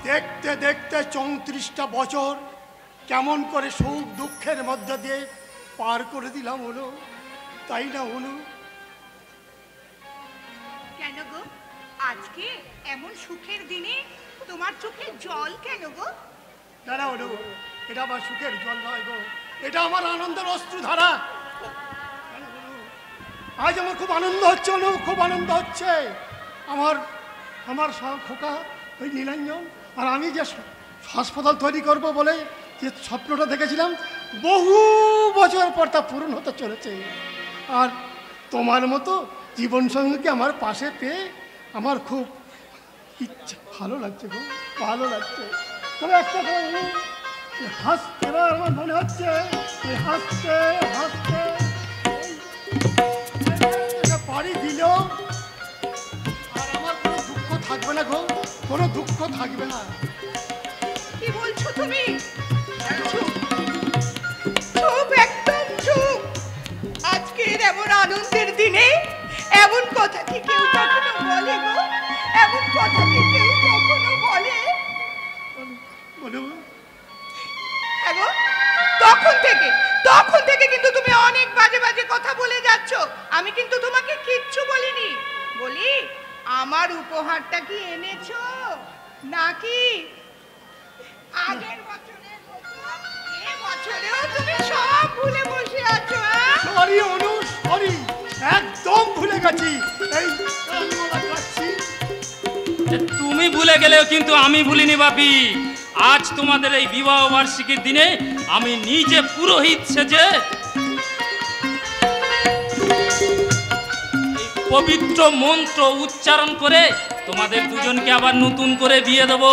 দেখতে দেখতে 34টা বছর কেমন করে সুখ দুঃখের মধ্য দিয়ে পার করে দিলাম অনু, তাই না অনু? কেন গো আজকে এমন সুখের দিনে তোমার চোখে জল কেন গো? না না অনু, এটা আমার সুখের জল নয় গো, এটা আমার আনন্দের অশ্রুধারা। আজ আমার খুব আনন্দ হচ্ছে অনু, খুব আনন্দ হচ্ছে। আমার আমার খোকা ওই নীলাঞ্জন আর আমি যে হাসপাতাল তৈরি করব বলে যে স্বপ্নটা দেখেছিলাম, বহু বছর পর তা পূরণ হতে চলেছে। আর তোমার মতো জীবনসঙ্গীকে আমার পাশে পেয়ে আমার খুব ইচ্ছে, ভালো লাগছে গো, ভালো লাগছে। তবে একটা হাসতে আমার মনে হচ্ছে হাসতে হাসতে পাড়ি দিলেও আর আমার কোনো দুঃখ থাকবে না গো, কোনো দুঃখ থাকবে না। কি বলছো তুমি? চুপ চুপ, একদম চুপ। আজকের এমন আনন্দের দিনে এমন কথা কি কেউ কখনো বলে গো? এমন কথা কি কেউ কখনো বলে? এগো তখন থেকে কিন্তু তুমি অনেক বাজে বাজে কথা বলে যাচ্ছ। আমি কিন্তু তোমাকে কিচ্ছু বলিনি। বলি আমার উপহারটা কি এনেছো নাকি আগের বছরের মতো এই বছরেও তুমি সব ভুলে বসে আছো? সরি অনু, সরি, একদম ভুলে গেছি। এই কানমালা গাচ্ছি। তুমি ভুলে গেলেও কিন্তু আমি ভুলিনি বাপি। আজ তোমাদের এই বিবাহ বার্ষিকীর দিনে আমি নিজে পুরোহিত সেজে পবিত্র মন্ত্র উচ্চারণ করে তোমাদের দুজনকে আবার নতুন করে বিয়ে দেব।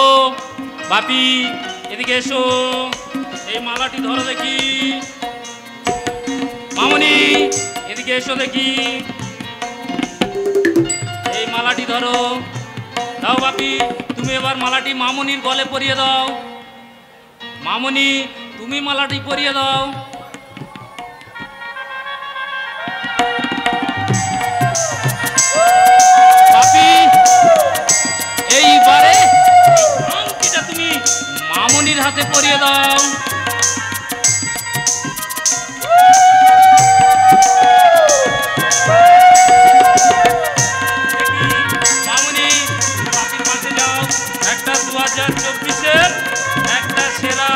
বাপি এদিকে এসো, এই মালাটি ধরো দেখি। মামনি এদিকে এসো দেখি, এই মালাটি ধরো। দাও বাপি, তুমি এবার মালাটি মামনির গলে পরিয়ে দাও। মামনি তুমি মালাটি পরিয়ে দাও। বাপি এইবারে আংটিটা তুমি মামনির হাতে পরিয়ে দাও। মামনি বাপির পাশে যাও, একটা 2024-এর একটা সেরা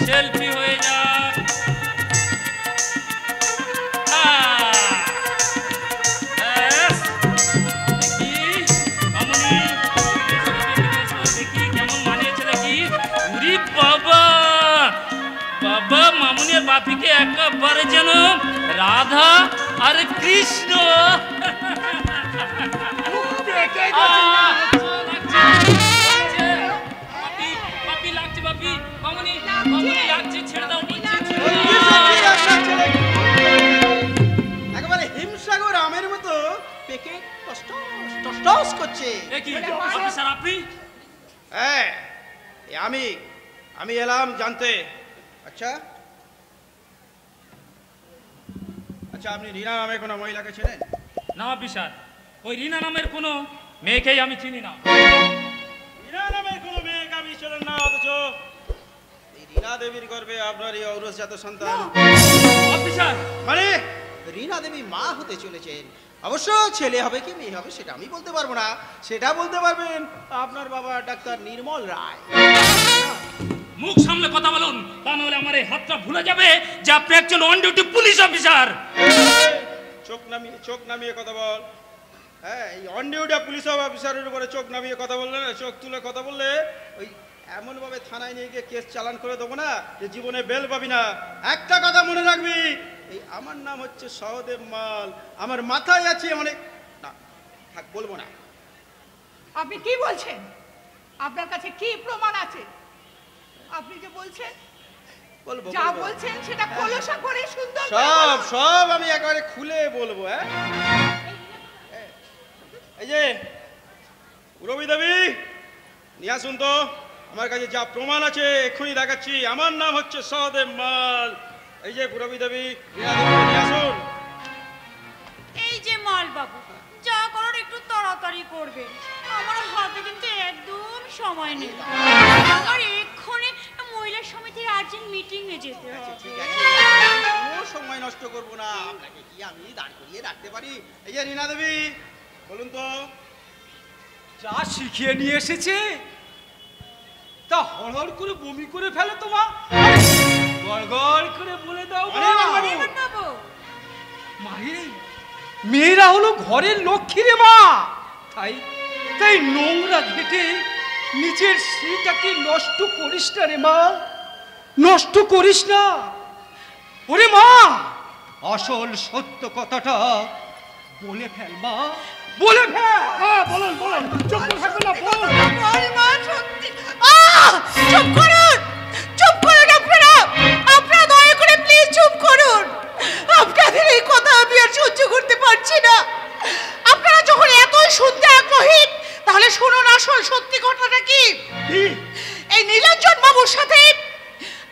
সেলফি হয়ে যাক। দেখি মামনি, দেখি কেমন মানিয়েছে দেখি। উরি বাবা বাবা, মামনি আর বাপিকে একেবারে যেন রাধা আর কৃষ্ণ। একেবারে হিমসাগর আমের মতো পেকে টস করছে। আপনি? হ্যাঁ আমি এলাম জানতে। আচ্ছা আচ্ছা, আপনি রীনা নামে কোনো মহিলাকে চেনেন? না অফিসার, ওই রীনা নামের কোনো মেয়েকেই আমি চিনি না। রীনা নামের কোনো মেয়েকে আমি চেনেন না, অথচ এই রীনা দেবীর গর্ভে আপনার এই ঔরসজাত সন্তান। অফিসার মানে রীনা দেবী মা হতে চলেছেন। অবশ্য ছেলে হবে কি মেয়ে হবে সেটা আমি বলতে পারবো না, সেটা বলতে পারবেন আপনার বাবা ডাক্তার নির্মল রায়। মুখ সামলে কথা বলুন, তা নাহলে আমার এই হাতটা ভুলে যাবে যে আপনি একজন অন ডিউটি পুলিশ অফিসার। চোখ নামিয়ে কথা বল। হ্যাঁ, এই অন ডিউটি পুলিশ অফিসারের উপরে চোখ নামিয়ে কথা বললে না, চোখ তুলে কথা বললে ওই এমনভাবে থানায় নিয়ে গিয়ে কেস চালান করে দেবো না যে জীবনে বেল পাবি না। একটা কথা মনে রাখবি, এই আমার নাম হচ্ছে সহদেব মাল, আমার মাথায় আছে অনেক না, থাক বলবো না। আপনি কি বলছেন? আপনার কাছে কি প্রমাণ আছে? আপনি যে বলছেন, বলবো যা বলছেন সেটা খোলসা করে সুন্দর সব আমি একেবারে খুলে বলবো। হ্যাঁ, এই যে রবি দেবী নিয়ে আসুন তো, আমার কাছে যা প্রমাণ আছে এক্ষুনি দেখাচ্ছি। আমার নাম হচ্ছে সহদেব মাল। এই যে রবি দেবী নিয়ে আসুন। এই যে মাল বাবু, যা করার একটু তাড়াতাড়ি করবে, আমার হাতে হাতে কিন্তু একদম সময় নেই, আমার এক্ষুনি মহিলা সমিতির আর্জেন্ট মিটিং এ যেতে হবে। ঠিক আছে, কোনো সময় নষ্ট করবো না। আপনাকে কি আমি দাঁড় করিয়ে রাখতে পারি? এই যে রিনা দেবী, বলুন তো। যা শিখিয়ে নিয়ে এসেছে তা হড়হড় করে বমি করে ফেলে তো মা। গড়গড় করে বলে দাও বাবু, মায়ের মেয়েরা হলো ঘরের লক্ষ্মী রে মা। তাই তাই নোংরা ঘেটে নিজের স্ত্রীটাকে নষ্ট করিস না রে মা, নষ্ট করিস না। ওরে মা, আসল সত্য কথাটা বলে ফেল মা, বলে ফেল। বলুন বলুন, চুপ করে থাকবেন না, বলুন। বল মা সত্যি। চুপ করুন, চুপ করুন আপনারা, আপনারা দয়া করে প্লিজ চুপ করুন। আপনাদের এই কথা আমি আর সহ্য করতে পারছি না। আপনারা যখন এতই শুনতে আগ্রহী তাহলে শুনুন আসল সত্যি ঘটনাটা কি। এই নীলাঞ্জন বাবুর সাথে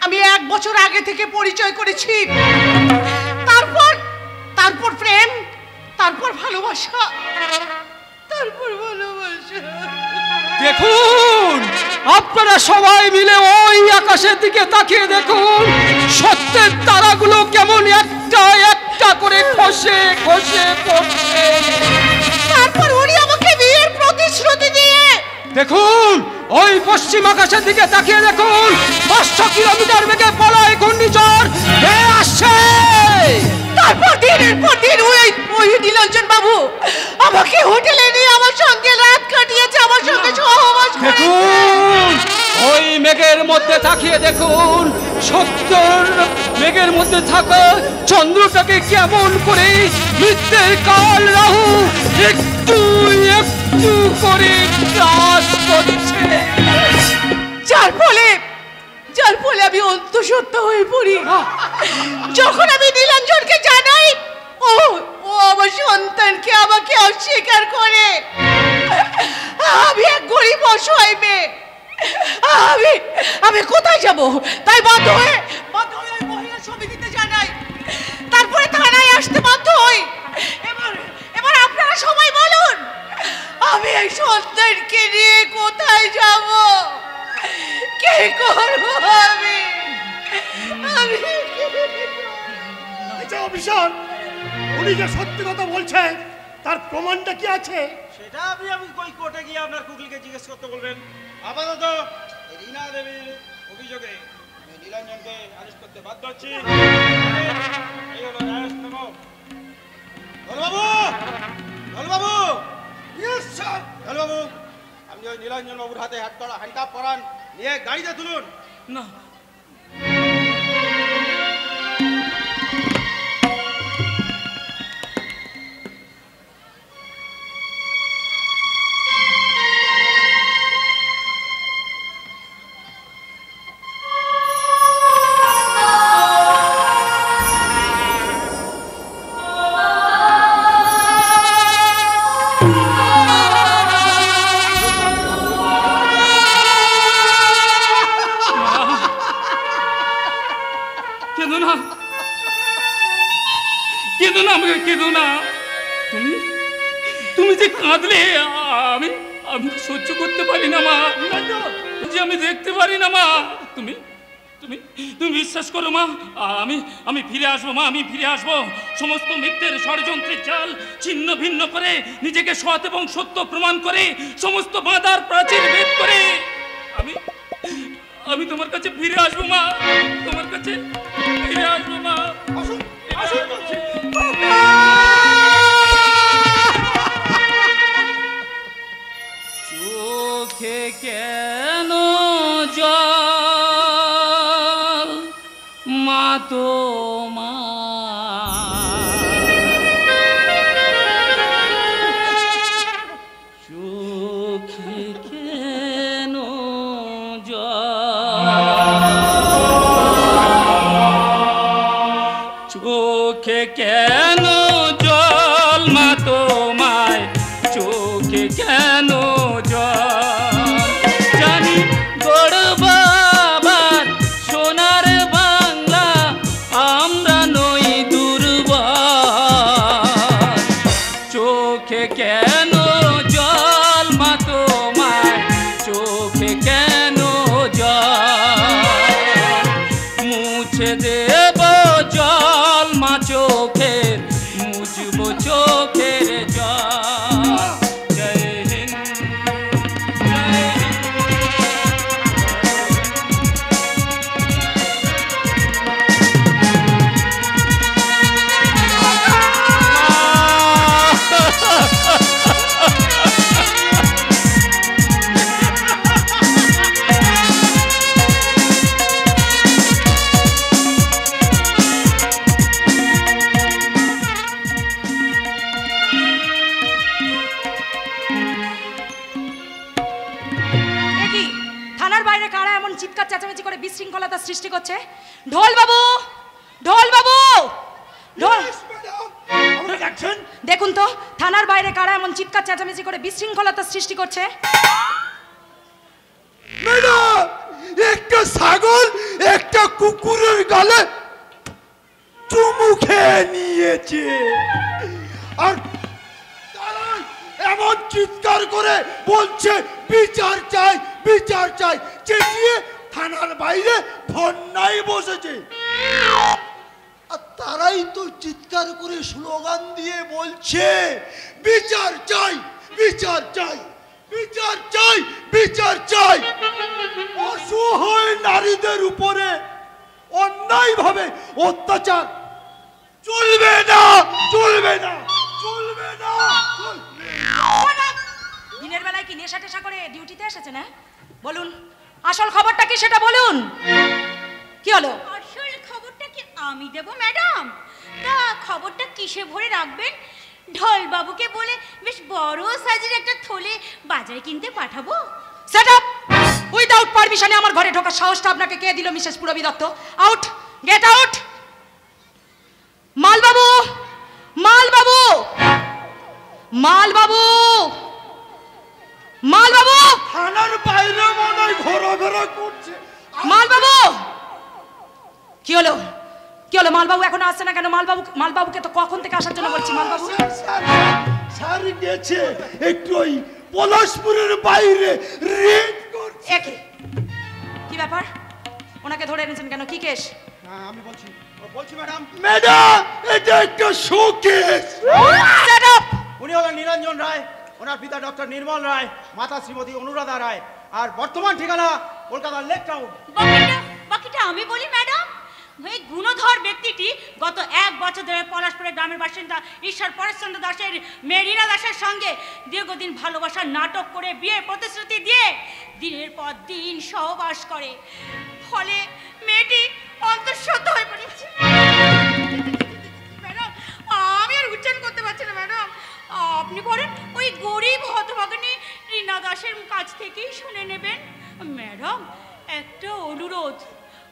আমি 1 বছর আগে থেকে পরিচয় করেছি। তারপর প্রেম, তারপর ভালোবাসা, তারপর ভালোবাসা। দেখুন, আপনারা সবাই মিলে ওই আকাশের দিকে তাকিয়ে দেখুন, সত্যের তারাগুলো কেমন একটা একটা করে খসে খসে পড়ছে। তারপর উনি আমাকে বিয়ের প্রতিশ্রুতি দিয়ে, দেখুন ওই পশ্চিম আকাশের দিকে তাকিয়ে দেখুন, 500 কিলোমিটার বেগে পলায় ঘূর্ণিঝড় ধেয়ে আসছে। তারপর দিনের পর দিন ওই নীলাঞ্জন বাবু আমাকে হোটেলে নিয়ে আমার সঙ্গে রাত কাটিয়েছে, আমার সঙ্গে সহবাস করেছে। দেখুন ওই মেঘের মধ্যে তাকিয়ে দেখুন, সত্যর মেঘের মধ্যে থাকা চন্দ্রটাকে কেমন করে মৃত্যুর কাল রাহু একটু একটু করে গ্রাস করছে, যার ফলে আমি অন্তঃসত্ত্ব হয়ে পড়ি। যখন আমি নীলাঞ্জনকে জানাই, ও আমার সন্তানকে আমাকে অস্বীকার করে। আমি এক গরিব অসহায় মেয়ে, আমি কোথায় যাব? তাই বাধ্য হয়ে ওই মহিলা সমিতিতে জানাই, তারপরে থানায় আসতে বাধ্য হই। এবার আপনারা সবাই বলুন, আমি এই সন্তানকে নিয়ে কোথায় যাব? কে করবো আমি? আচ্ছা অফিসার, উনি যে সত্যি কথা বলছে তার প্রমাণটা কি আছে? সেটা আপনি ওই কোর্টে গিয়ে আপনার কুকলিকে জিজ্ঞেস করতে বলবেন। আপাতত রিনা দেবীর অভিযোগে আমি নীলাঞ্জনকে অ্যারেস্ট করতে বাধ্য হচ্ছি। এই হলো arrest memo. Dhalbabu, Dhalbabu, yes sir. Dhalbabu, আপনি ওই নীলাঞ্জন বাবুর হাতে হ্যান্ডকাপ পরান, নিয়ে গাড়িতে তুলুন। না, কেঁদো না আমাকে, কেঁদো না। তুমি যে কাঁদলে আমি সহ্য করতে পারি না মা, যে আমি দেখতে পারি না মা। তুমি তুমি তুমি বিশ্বাস করো মা, আমি ফিরে আসবো মা, আমি ফিরে আসবো। সমস্ত মিথ্যের ষড়যন্ত্রের চাল ছিন্ন ভিন্ন করে, নিজেকে সৎ এবং সত্য প্রমাণ করে, সমস্ত বাঁধার প্রাচীর ভেদ করে আমি তোমার কাছে ফিরে আসবো মা, তোমার কাছে ফিরে আসবো মা। চোখে কেন জল মা চোখে কেন চোখে কেন জল মা তোমায়, চোখে কেন জল? জানি বড় বাবার সোনার বাংলা, আমরা নই দুর্বল। চোখে কেন জল মা তোমায়, চিৎকার চেঁচামেচি করে বিশৃঙ্খলতা সৃষ্টি করছে। ঢোল বাবু, ঢোল বাবু, ঢোল। দেখুন তো থানার বাইরে কারা এমন চিৎকার চেঁচামেচি করে বিশৃঙ্খলতা সৃষ্টি করছে। ম্যাডাম, একটা ছাগল একটা কুকুরের গালে চুমু খেয়ে নিয়েছে, আর তারা এমন চিৎকার করে বলছে বিচার চাই, বিচার চাই, চেঁচিয়ে থানার বাইরে ধর্নায় বসেছে। আর তারাই তো চিৎকার করে স্লোগান দিয়ে বলছে বিচার চাই, বিচার চাই, বিচার চাই, বিচার চাই। অসহায় নারীদের উপরে অন্যায়ভাবে অত্যাচার চলবে না, চলবে না, চলবে না, চলবে না। দিনের বেলায় কি নেশা টেশা করে ডিউটিতে এসেছে না? বলুন আসল খবরটা কি সেটা বলুন। কি হলো? আসল খবরটা কি আমি দেব ম্যাডাম? তা খবরটা কিসে ভরে রাখবেন? ঢোল বাবুকে বলে বেশ বড় সাইজের একটা থলে বাজারে কিনতে পাঠাবো। Set up! উইদাউট পারমিশনে আমার ঘরে ঢোকার সাহসটা আপনাকে কে দিল Mrs Purabi Dutta? Out, get out! মালবাবু, মালবাবু, মালবাবু, মালবাবু, থানার বাইরে মনে হয় ঘোরাঘোরা করছে। মালবাবু! কি হলো, কি হলো? মালবাবু এখনো আসছে না কেন? মালবাবু, মালবাবুকে তো কখন থেকে আসার জন্য বলছি। মালবাবু স্যার গেছে একটু ওই পলাশপুরের বাইরে রেড করছে। একে কি ব্যাপার? ওনাকে ধরে এনেছেন কেন? কি কেস? আমি বলছি বলছি ম্যাডাম, ম্যাডাম এটা একটা শোকেস। Set up! উনি হলেন নিরঞ্জন রায়, ওনার পিতা ডক্টর নির্মল রায়, মাতা শ্রীমতী অনুরাধা রায়, আর বর্তমান ঠিকানা কলকাতার লেক টাউন। বাকিটা আমি বলি ম্যাডাম। এই গুণধর ব্যক্তিটি গত 1 বছর ধরে পলাশপুরের গ্রামের বাসিন্দা ঈশ্বর পরেশচন্দ্র দাসের মেয়ে রীনা দাসের সঙ্গে দীর্ঘদিন ভালোবাসার নাটক করে বিয়ের প্রতিশ্রুতি দিয়ে দিনের পর দিন সহবাস করে। ফলে মেয়েটি অন্তঃসত্ত্ব হয়ে পড়েছে। ম্যাডাম আমি আর উচ্চারণ করতে পারছি না ম্যাডাম। আপনি বলেন ওই গরিব হতভাগিনী রীনা দাসের কাছ থেকেই শুনে নেবেন। ম্যাডাম একটা অনুরোধ,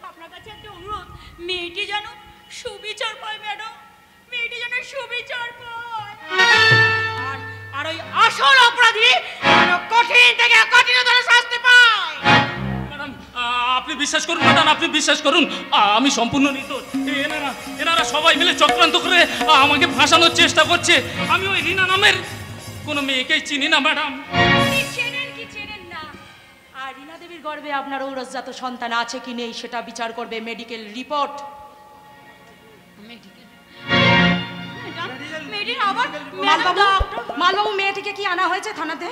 আপনার কাছে একটা অনুরোধ, মেয়েটি যেন সুবিচার পায় ম্যাডাম, মেয়েটি যেন সুবিচার পায়। আর ওই আসল অপরাধী যেন কঠিন থেকে কঠিনতর শাস্তি পায়। ম্যাডাম আপনি বিশ্বাস করুন ম্যাডাম, আপনি বিশ্বাস করুন, আমি সম্পূর্ণ নির্দোষ। এনারা এনারা সবাই মিলে চক্রান্ত করে আমাকে ফাঁসানোর চেষ্টা করছে। আমি ওই রীনা নামের কোনো মেয়েকেই চিনি না ম্যাডাম। কি চেনেন কি চেনেন না? আর রীনা দেবীর গর্ভে আপনার ঔরসজাত সন্তান আছে কি নেই সেটা বিচার করবে মেডিকেল রিপোর্ট। মেয়েটির আবার মালবাবু, মালবাবু মেয়েটিকে কি আনা হয়েছে থানাতে?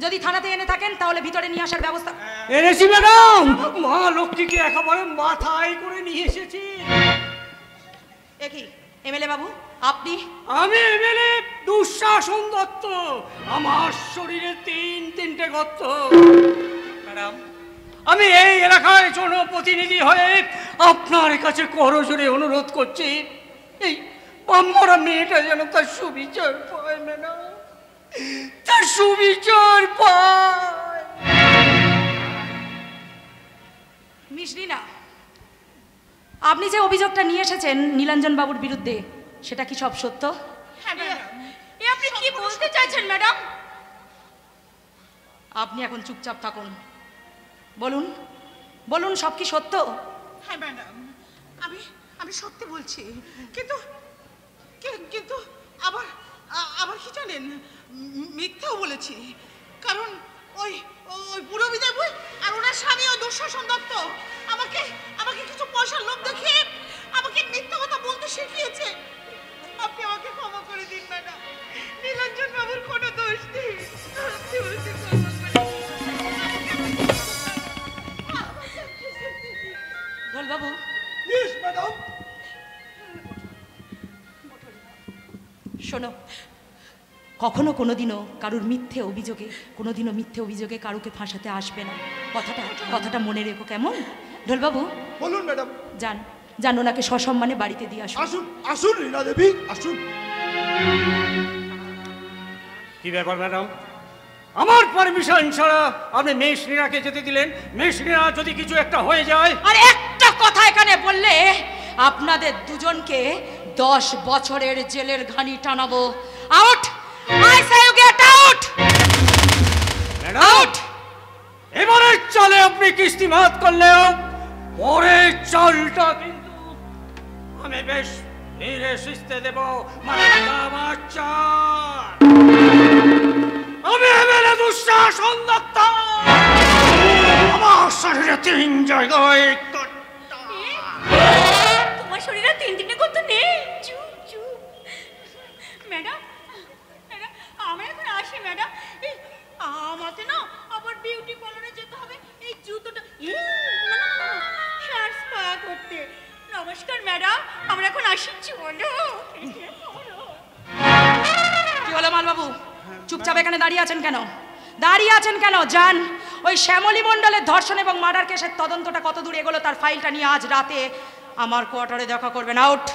যদি থানাতে এনে থাকেন তাহলে ভিতরে নিয়ে আসার ব্যবস্থা। এনেছি ম্যাডাম, মা লক্ষ্মীকে একেবারে মাথায় করে নিয়ে এসেছি। একই এমএলএ বাবু আপনি? আমি এমএলএ দুঃশাসন দত্ত, আমার শরীরে 3-3টে গর্ত। ম্যাডাম আমি এই এলাকায় জনপ্রতিনিধি হয়ে আপনার কাছে করজোড়ে অনুরোধ করছি, এই বাম্মরা মেয়েটা যেন তার সুবিচার পায় ম্যাডাম, তার সুবিচার পায়। মিস রীনা, আপনি যে অভিযোগটা নিয়ে এসেছেন নীলাঞ্জন বাবুর বিরুদ্ধে সেটা কি সব সত্য? হ্যাঁ ম্যাডাম। এ আপনি কি বলতে চাইছেন ম্যাডাম? আপনি এখন চুপচাপ থাকুন। বলুন, বলুন সব কি সত্য? হ্যাঁ ম্যাডাম, আমি সত্যি বলছি, কিন্তু কিন্তু আবার আবার কি জানেন, মিথ্যাও বলেছি। কারণ ওই ওই পুরবিদায় বই আর ওনার স্বামী ও দুঃশাসন দত্ত আমাকে আমাকে কিছু পয়সার লোভ দেখিয়ে আমাকে মিথ্যা কথা বলতে শিখিয়েছে। আপনি আমাকে ক্ষমা করে দিন ম্যাডাম, নীলাঞ্জন বাবুর কোনো দোষ নেই। সত্যি বলছি, ক্ষমা করে দিন। ঢোল বাবু, ইয়েস ম্যাডাম। শোনো, কখনো কোনোদিনও কারুর মিথ্যে অভিযোগে, কোনোদিনও মিথ্যে অভিযোগে কারুকে ফাঁসাতে আসবে না। কথাটা মনে রেখো, কেমন? ঢোলবাবু বলুন ম্যাডাম। যান, যান ওনাকে সসম্মানে বাড়িতে দিয়ে আসুন। আসুন, আসুন রীনা দেবী, আসুন। কি ব্যাপার ম্যাডাম, আমার পারমিশন ছাড়া আপনি মেশরিনাকে যেতে দিলেন? মেশরিনা যদি কিছু একটা হয়ে যায়? আর একটা কথা এখানে বললে আপনাদের দুজনকে 10 বছরের জেলের ঘানি টানাবো। Out! I say you get out! Out! এবারে চলে আপনি কিস্তি মাত করলেও পরের চালটা কিন্তু আমি বেশ ধীরে সুস্থে দেব। মানে আমার চাল, আমি এমএলএ দুঃশাসন দত্ত, আমার শরীরে 3 জায়গায় তোমার শরীরে 3 করতে নেই। চুপ চুপ। ম্যাডাম, ম্যাডাম আমরা এখন আসি ম্যাডাম। আমাকে না আবার বিউটি পার্লারে যেতে হবে এই জুতোটা শার্ট স্পা করতে। নমস্কার ম্যাডাম, আমরা এখন আসি। চলো। কি হলো মালবাবু, চুপচাপ এখানে দাঁড়িয়ে আছেন কেন? দাঁড়িয়ে আছেন কেন? যান, ওই শ্যামলী মণ্ডলের ধর্ষণ এবং মার্ডার কেসের তদন্তটা কত দূর এগোলো তার ফাইলটা নিয়ে আজ রাতে আমার কোয়ার্টারে দেখা করবেন। আউট!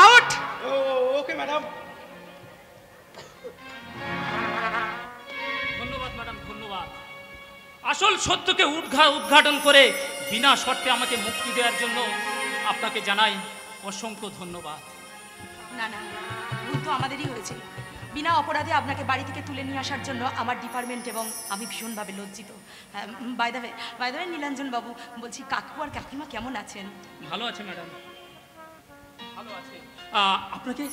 আউট! Okay madam. ধন্যবাদ ম্যাডাম, ধন্যবাদ। আসল সত্যকে উদ্ঘাটন করে বিনা শর্তে আমাকে মুক্তি দেওয়ার জন্য আপনাকে জানাই অসংখ্য ধন্যবাদ। না না, ভুল তো আমাদেরই হয়েছে। বিনা অপরাধে আপনাকে বাড়ি থেকে তুলে নিয়ে আসার জন্য আমার ডিপার্টমেন্ট এবং আমি ভীষণভাবে লজ্জিত। বাই দ্য ওয়ে নীলাঞ্জন বাবু, বলছি কাকু আর কাকিমা কেমন আছেন? ভালো আছে ম্যাডাম, ভালো আছে। আপনাকে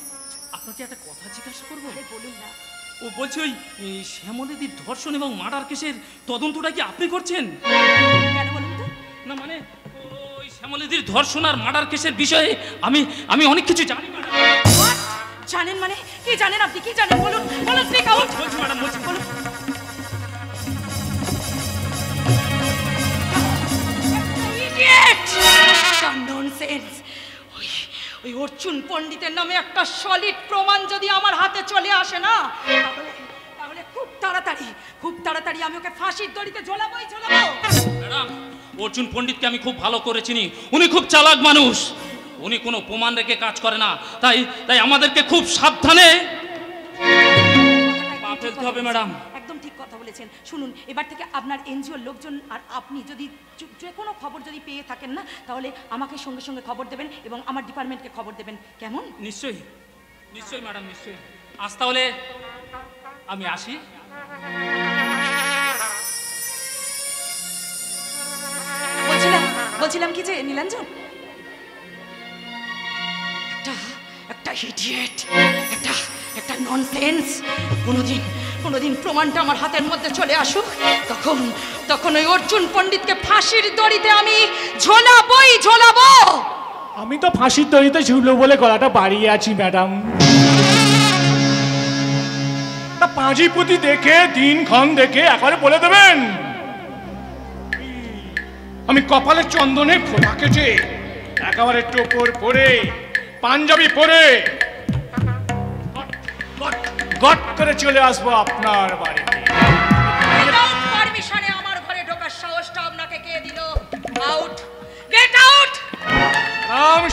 একটা কথা জিজ্ঞাসা করবো? বলুন না। ও বলছি ওই শ্যামলীদির ধর্ষণ এবং মার্ডার কেসের তদন্তটা কি আপনি করছেন? কেন বলুন তো? না মানে ওই শ্যামলীদির ধর্ষণ আর মার্ডার কেসের বিষয়ে আমি অনেক কিছু জানি ম্যাডাম। জানেন মানে কি জানেন? আপনি কি জানেন বলুন, বলুন স্পিক আউট। বলছি ম্যাডাম, বলছি, বলুন। ইডিয়েট! ননসেন্স! ওই অর্জুন পণ্ডিতের নামে একটা সলিড প্রমাণ যদি আমার হাতে চলে আসে না, তাহলে খুব তাড়াতাড়ি আমি ওকে ফাঁসির দড়িতে ঝোলাবোই। ম্যাডাম, অর্জুন পণ্ডিতকে আমি খুব ভালো করে চিনি। উনি খুব চালাক মানুষ, উনি কোনো প্রমাণ রেখে কাজ করে না। তাই আমাদেরকে খুব সাবধানে পা ফেলতে হবে ম্যাডাম। একদম ঠিক কথা বলেছেন। শুনুন, এবার থেকে আপনার এনজিওর লোকজন আর আপনি যদি যে কোনো খবর যদি পেয়ে থাকেন না, তাহলে আমাকে সঙ্গে সঙ্গে খবর দেবেন এবং আমার ডিপার্টমেন্টকে খবর দেবেন, কেমন? নিশ্চয়ই নিশ্চয়ই ম্যাডাম, নিশ্চয়ই। আজ তাহলে আমি আসি। বলছিলাম কি যে নীলাঞ্জন, একটা ইডিয়েট, একটা ননসেন্স কোনোদিন প্রমাণটা আমার হাতের মধ্যে চলে আসুক, তখন ওই অর্জুন পণ্ডিতকে ফাঁসির দড়িতে আমি ঝোলাবো। আমি তো ফাঁসির দড়িতে ঝুলবো বলে গলাটা বাড়িয়ে আছি ম্যাডাম। পাঁজিপুতি দেখে দিনক্ষণ দেখে একবারে বলে দেবেন আমি কপালে চন্দনের ফোঁটা কেটে একেবারে টোপর পরে পাঞ্জাবি পরে গট করে চলে আসবো আপনার বাড়িতে। পারমিশনে আমার ঘরে ঢোকার সাহসটা আপনাকে কে দিল? আউট! Get out!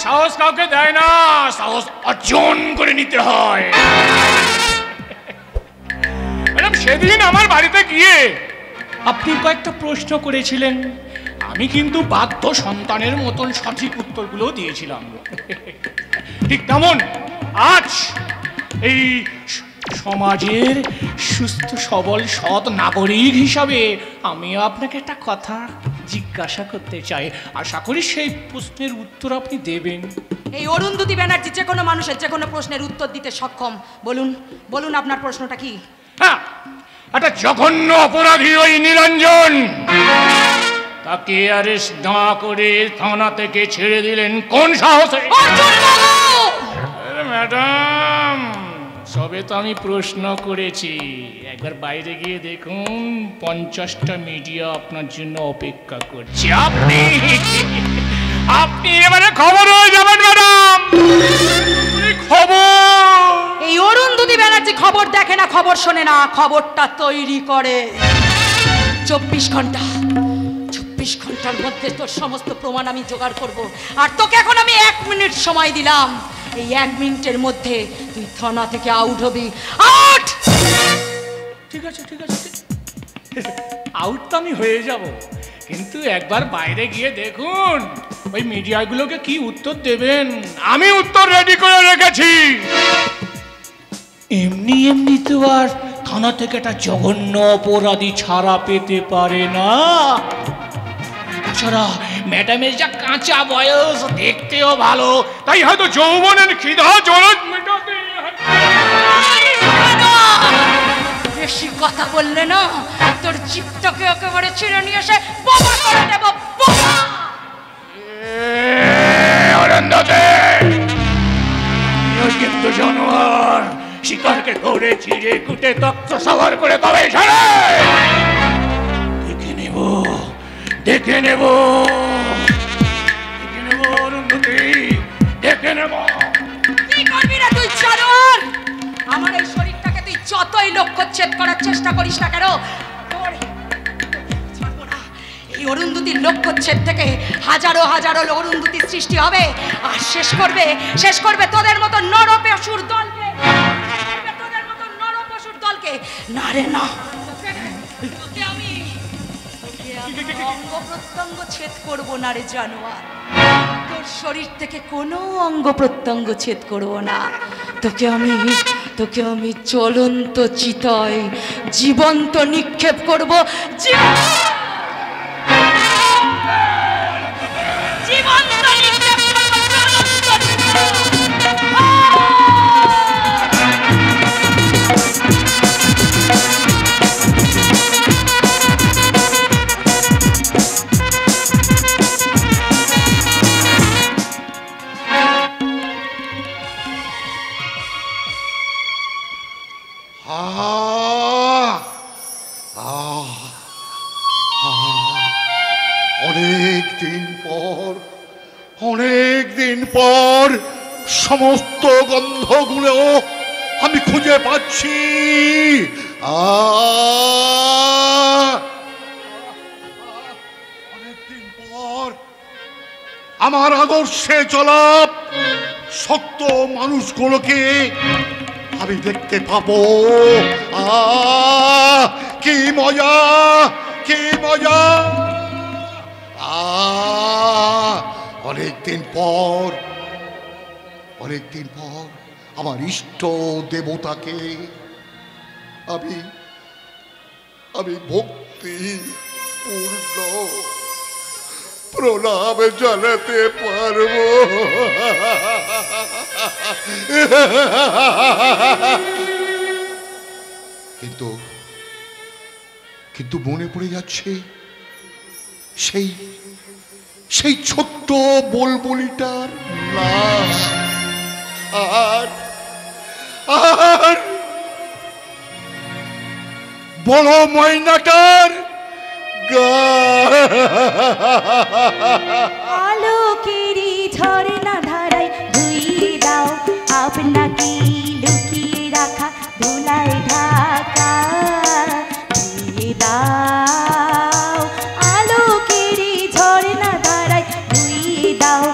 সাহস কাউকে দেয় না, সাহস অর্জন করে নিতে হয়। ম্যাডাম, সেদিন আমার বাড়িতে গিয়ে আপনি কয়েকটা প্রশ্ন করেছিলেন, আমি কিন্তু বাধ্য সন্তানের মতন সঠিক উত্তরগুলো দিয়েছিলাম। ঠিক তেমন আজ এই সমাজের সুস্থ সবল সৎ নাগরিক হিসাবে আমি আপনাকে একটা কথা জিজ্ঞাসা করতে চাই। আশা করি সেই প্রশ্নের উত্তর আপনি দেবেন। এই অরুন্ধতী ব্যানার্জি যে কোনো মানুষের যে কোনো প্রশ্নের উত্তর দিতে সক্ষম। বলুন আপনার প্রশ্নটা কি? হ্যাঁ, একটা জঘন্য অপরাধী ওই নীলাঞ্জন, তাকে অ্যারেস্ট না করে থানা থেকে ছেড়ে দিলেন কোন সাহসে? ম্যাডাম, সবে তো আমি প্রশ্ন করেছি, একবার বাইরে গিয়ে দেখুন 50টা মিডিয়া আপনার জন্য অপেক্ষা করছে। আপনি এবারে খবর হয়ে যাবেন ম্যাডাম। খবর এই অরুন্ধতী ব্যানার্জি খবর দেখে না, খবর শোনে না, খবরটা তৈরি করে। 24 ঘন্টার মধ্যে তোর সমস্ত প্রমাণ আমি জোগাড় করব, আর তোকে এখন আমি 1 মিনিট সময় দিলাম। এই 1 মিনিটের মধ্যে তুই থানা থেকে আউট হবি। আউট! ঠিক আছে ঠিক আছে, আউট তো আমি হয়ে যাব, কিন্তু একবার বাইরে গিয়ে দেখুন ওই মিডিয়াগুলোকে কি উত্তর দেবেন। আমি উত্তর রেডি করে রেখেছি। এমনি এমনি তো আর থানা থেকে একটা জঘন্য অপরাধী ছাড়া পেতে পারে না। তাছাড়া ম্যাডামের যা কাঁচা বয়স, দেখতেও ভালো, তাই হয়তো যৌবনের খিদা জলদ মেটাতে। বেশি কথা বললে না তোর জিপটাকে একেবারে ছিঁড়ে নিয়ে এসে বোমা করে দেব, বোমা। কিন্তু জানোয়ার শিকারকে ধরে চিড়ে কুটে তক্ত সাবার করে তবে ছাড়ে। দেখে নেব দেখে নেব দেখে নেব অরুন্ধতী, দেখে নেব। কি করবি রে তুই জানোয়ার? আমার এই শরীরটাকে তুই যতই লক্ষ্যচ্ছেদ করার চেষ্টা করিস না কেন, তোর ছাড়বো না। এই অরুন্ধতির লক্ষ্যচ্ছেদ থেকে হাজারো হাজারো অরুন্ধতির সৃষ্টি হবে, আর শেষ করবে তোদের মতো নরপশুর দলকে, তোদের মতো নরপশুর দলকে। না রে না, তোকে আমি অঙ্গ প্রত্যঙ্গ ছেদ করবো না রে জানোয়ার। তোর শরীর থেকে কোনো অঙ্গ প্রত্যঙ্গ ছেদ করবো না। তোকে আমি চলন্ত চিতায় জীবন্ত নিক্ষেপ করবো, জীবন্ত নিক্ষেপ করবো, অনেক দিন পর সমস্ত গন্ধগুলো আমি খুঁজে পাচ্ছি। অনেকদিন পর আমার আদর্শে চলা সত্য মানুষগুলোকে আমি দেখতে পাবো। কি মজা, কি মজা। অনেকদিন পর আমার ইষ্ট দেবতাকে আমি ভক্তি পূর্ণ প্রণাম জানাতে পারবো। কিন্তু মনে পড়ে যাচ্ছে সেই ছোট্ট বুলবুলিটার নাম, আর বড় ময়নাটার আলোকেরই ঝর্ণা ধারায় ধুইয়ে দাও আপনাকে লুকিয়ে রাখা ধুলায় ঢাকা, ধুইয়ে দাও আলোকেরই ঝর্ণা ধারায় ধুইয়ে দাও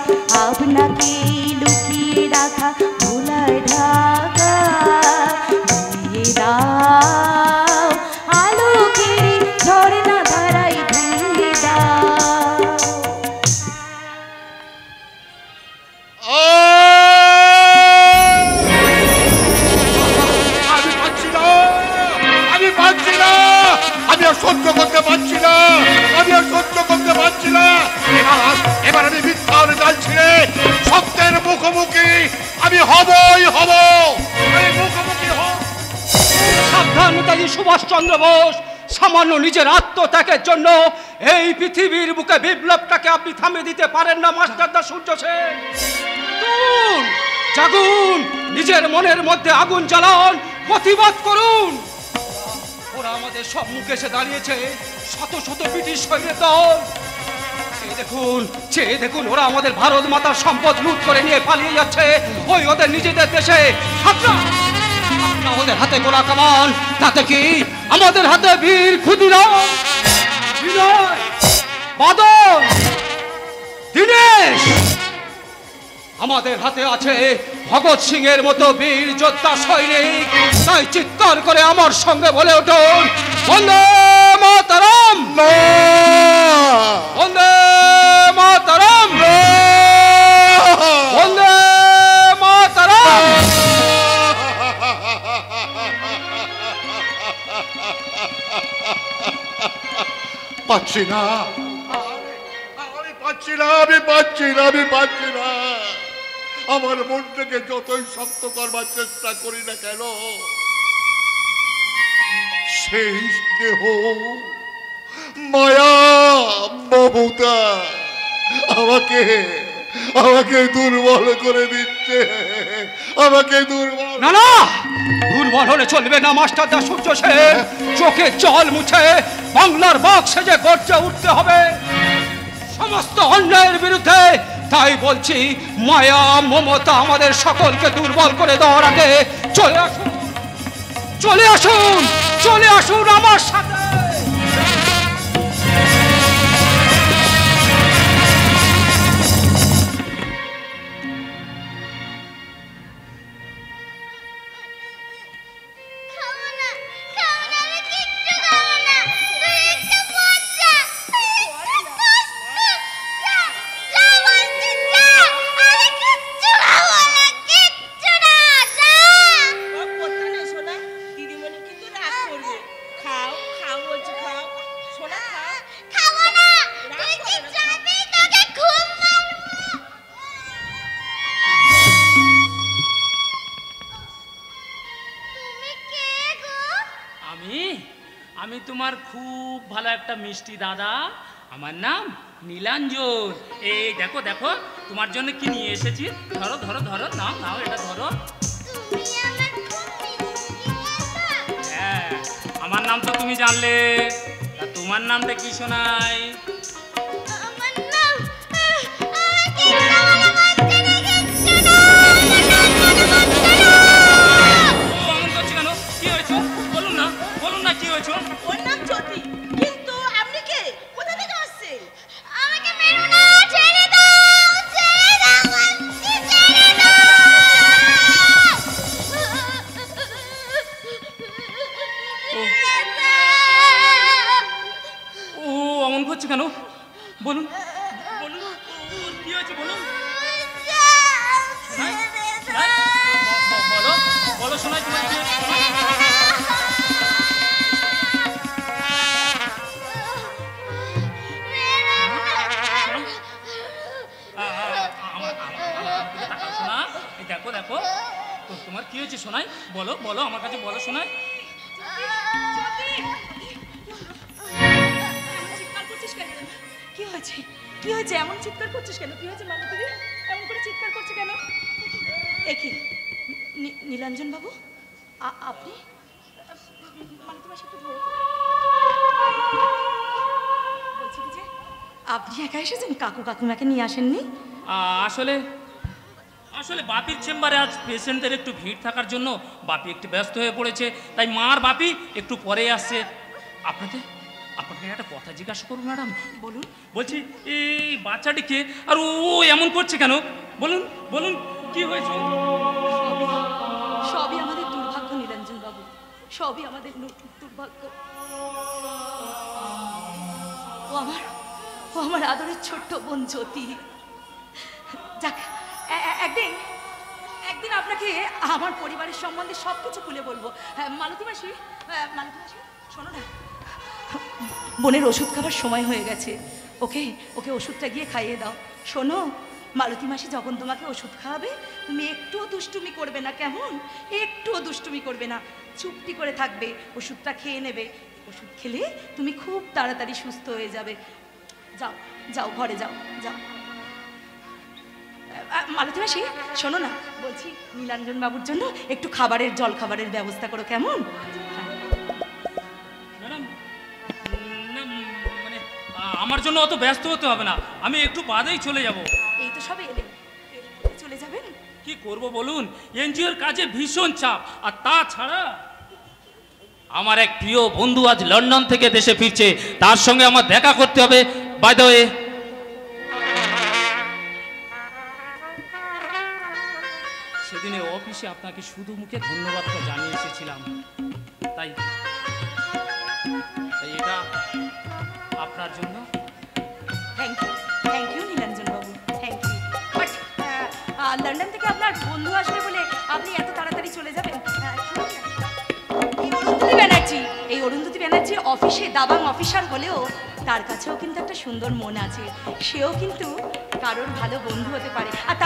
আপনাকে লুকিয়ে রাখা ধুলায় ঢাকা, ধুইয়ে দাও আলোকেরই ঝর্ণা ধারায় ধুইয়ে দাও। আমি আর সহ্য করতে পারছি না। এবার আমি মিথ্যার জাল ছিঁড়ে সত্যের মুখোমুখি আমি হবই হব। সাবধান নেতাজি সুভাষচন্দ্র বোস, সামান্য নিজের আত্মত্যাগের জন্য এই পৃথিবীর বুকে বিপ্লবটাকে আপনি থামিয়ে দিতে পারেন না মাস্টারদা সূর্য সেন। জাগুন, নিজের মনের মধ্যে আগুন জ্বালান, প্রতিবাদ করুন। ওরা আমাদের সম্মুখে এসে দাঁড়িয়েছে, শত শত ব্রিটিশ সৈন্যের দল। চেয়ে দেখুন ওরা আমাদের ভারত মাতার সম্পদ লুট করে নিয়ে পালিয়ে যাচ্ছে ওই ওদের নিজেদের দেশে। ওদের হাতে গোলা কামান, তাতে কি আমাদের হাতে বীর ক্ষুদিরাম, বিনয়, বাদল, দীনেশ, আমাদের হাতে আছে ভগৎ সিং এর মতো বীর যোদ্ধা সৈনিক। তাই চিৎকার করে আমার সঙ্গে বলে উঠুন, বন্দে মাতরম, বন্দে মাতরম, বন্দে মাতরম। পাচ্ছি না, আমি পাচ্ছি না, আমি পাচ্ছি না, আমি পাচ্ছি না। আমার মনটাকে যতই শক্ত করবার চেষ্টা করি না কেন, সেই স্নেহ, মায়া, মমতা আমাকে আমাকে দুর্বল করে দিচ্ছে, আমাকে দুর্বল। না না, দুর্বল হলে চলবে না মাস্টারদা সূর্য সেন। চোখে জল মুছে বাংলার বাঘ সেজে গর্জে উঠতে হবে সমস্ত অন্যায়ের বিরুদ্ধে। তাই বলছি, মায়া মমতা আমাদের সকলকে দুর্বল করে দেওয়ার আগে চলে আসুন, চলে আসুন, চলে আসুন আমার সাথে। আমি তোমার খুব ভালো একটা মিষ্টি দাদা, আমার নাম নীলাঞ্জন। এই দেখো দেখো, তোমার জন্য কি নিয়ে এসেছি। ধরো ধরো ধরো, নাও নাও, এটা ধরো। হ্যাঁ, আমার নাম তো তুমি জানলে, তা তোমার নামটা কি শোনাই? ওর নাম জ্যোতি। কিন্তু আপনি কে? কোথা থেকে আসছেন? আমাকে মেরো না, ছেড়ে দাও, ছেড়ে দাও, ছেড়ে দাও। ও অমন করছে কেন? বলুন বলুন, কি হয়েছে বলুন। বলো বলো, শোনাই তোমার কি হয়েছে। দেখো দেখো, তোমার কি হয়েছে শোনাই, বলো বলো, আমার কাছে বলো শোনাই। চিৎকার করছিস কেন? কি হয়েছে? কি হয়েছে? এমন চিৎকার করছিস কেন? কি হয়েছে মামা? তুমি এমন করে চিৎকার করছো কেন? একই নীলাঞ্জন বাবু, আপনি মানে তোমার সাথে ধরো। বলছি কি যে আপনি একা এসেছেন, কাকু কাকিমাকে নিয়ে আসেননি? আসলে আসলে বাপির চেম্বারে আজ পেশেন্টদের একটু ভিড় থাকার জন্য বাপি একটু ব্যস্ত হয়ে পড়েছে, তাই মার বাপি একটু পরে আসছে। আপনাকে আপনাকে একটা কথা জিজ্ঞাসা করুন ম্যাডাম। বলুন। বলছি এই বাচ্চাটিকে আর ও এমন করছে কেন? বলুন বলুন, কি হয়েছে? সবই আমাদের দুর্ভাগ্য নীলাঞ্জন বাবু, সবই আমাদের দুর্ভাগ্য। ও আমার আদরের ছোট্ট বোন জ্যোতি। যাক, একদিন আপনাকে আমার পরিবারের সম্বন্ধে সব কিছু খুলে বলবো। মালতী মাসি, শোনো না, বোনের ওষুধ খাবার সময় হয়ে গেছে, ওকে ওকে ওষুধটা গিয়ে খাইয়ে দাও। শোনো, মালতী মাসি যখন তোমাকে ওষুধ খাওয়াবে, তুমি একটুও দুষ্টুমি করবে না, কেমন? একটুও দুষ্টুমি করবে না, চুপটি করে থাকবে, ওষুধটা খেয়ে নেবে। ওষুধ খেলে তুমি খুব তাড়াতাড়ি সুস্থ হয়ে যাবে। যাও যাও, ঘরে যাও যাও। মালতী মাসি, শোনো না, বলছি নীলাঞ্জন বাবুর জন্য একটু জল খাবারের ব্যবস্থা করো, কেমন? ম্যাডাম, মানে আমার জন্য অত ব্যস্ত হতে হবে না, আমি একটু বাদেই চলে যাব। এই তো সবে এলেন, চলে যাবেন? কি করব বলুন, এনজিওর কাজে ভীষণ চাপ, আর তাছাড়া আমার এক প্রিয় বন্ধু আজ লন্ডন থেকে দেশে ফিরছে, তার সঙ্গে আমার দেখা করতে হবে। বাই দ্য ওয়ে, সেদিনে অফিসে আপনাকে শুধু মুখে ধন্যবাদটা জানিয়ে এসেছিলাম। তাই এটা আপনার জন্য। Thank you Nilanjan Babu, thank you. But London থেকে আপনার বন্ধু আসবে বলে আপনি এত তাড়াতাড়ি চলে যাবেন? এই অরুন্ধতী ব্যানার্জি অফিসে দাবাং অফিসার হলেও তার কাছেও কিন্তু একটা সুন্দর মন আছে। সেও কিন্তু কারোর ভালো বন্ধু হতে পারে। আর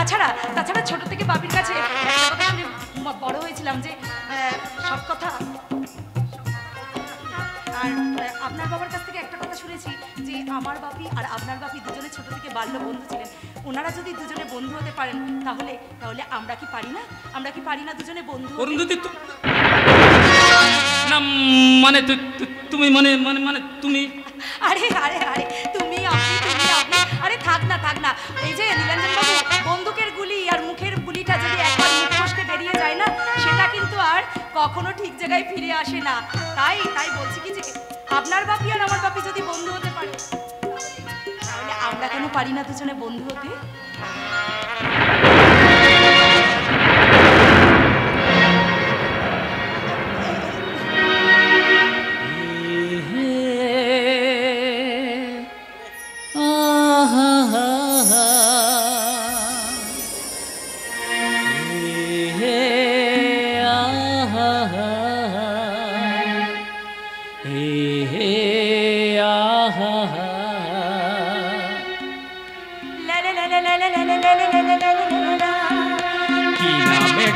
তাছাড়া ছোট থেকে বাপির কাছে একটা কথা শুনে বড় হয়েছিলাম যে সব কথা। আর আপনার বাবার কাছ থেকে একটা কথা শুনেছি যে আমার বাপি আর আপনার বাপি দুজনে ছোট থেকে বাল্য বন্ধু ছিলেন। ওনারা যদি দুজনে বন্ধু হতে পারেন তাহলে আমরা কি পারি না দুজনে বন্ধু? অরুন্ধতী না মানে তুমি মানে তুমি আরে তুমি আপনি আরে থাক না। এই যে নীলাঞ্জন বাবু, বন্দুকের গুলি আর মুখের গুলিটা যদি একবার মুখ ফসকে বেরিয়ে যায় না, সেটা কিন্তু আর কখনো ঠিক জায়গায় ফিরে আসে না। তাই বলছি কি যে আপনার বাপি আর আমার বাপি যদি বন্ধু হতে পারে তাহলে আমরা কেন পারি না দুজনে বন্ধু হতে?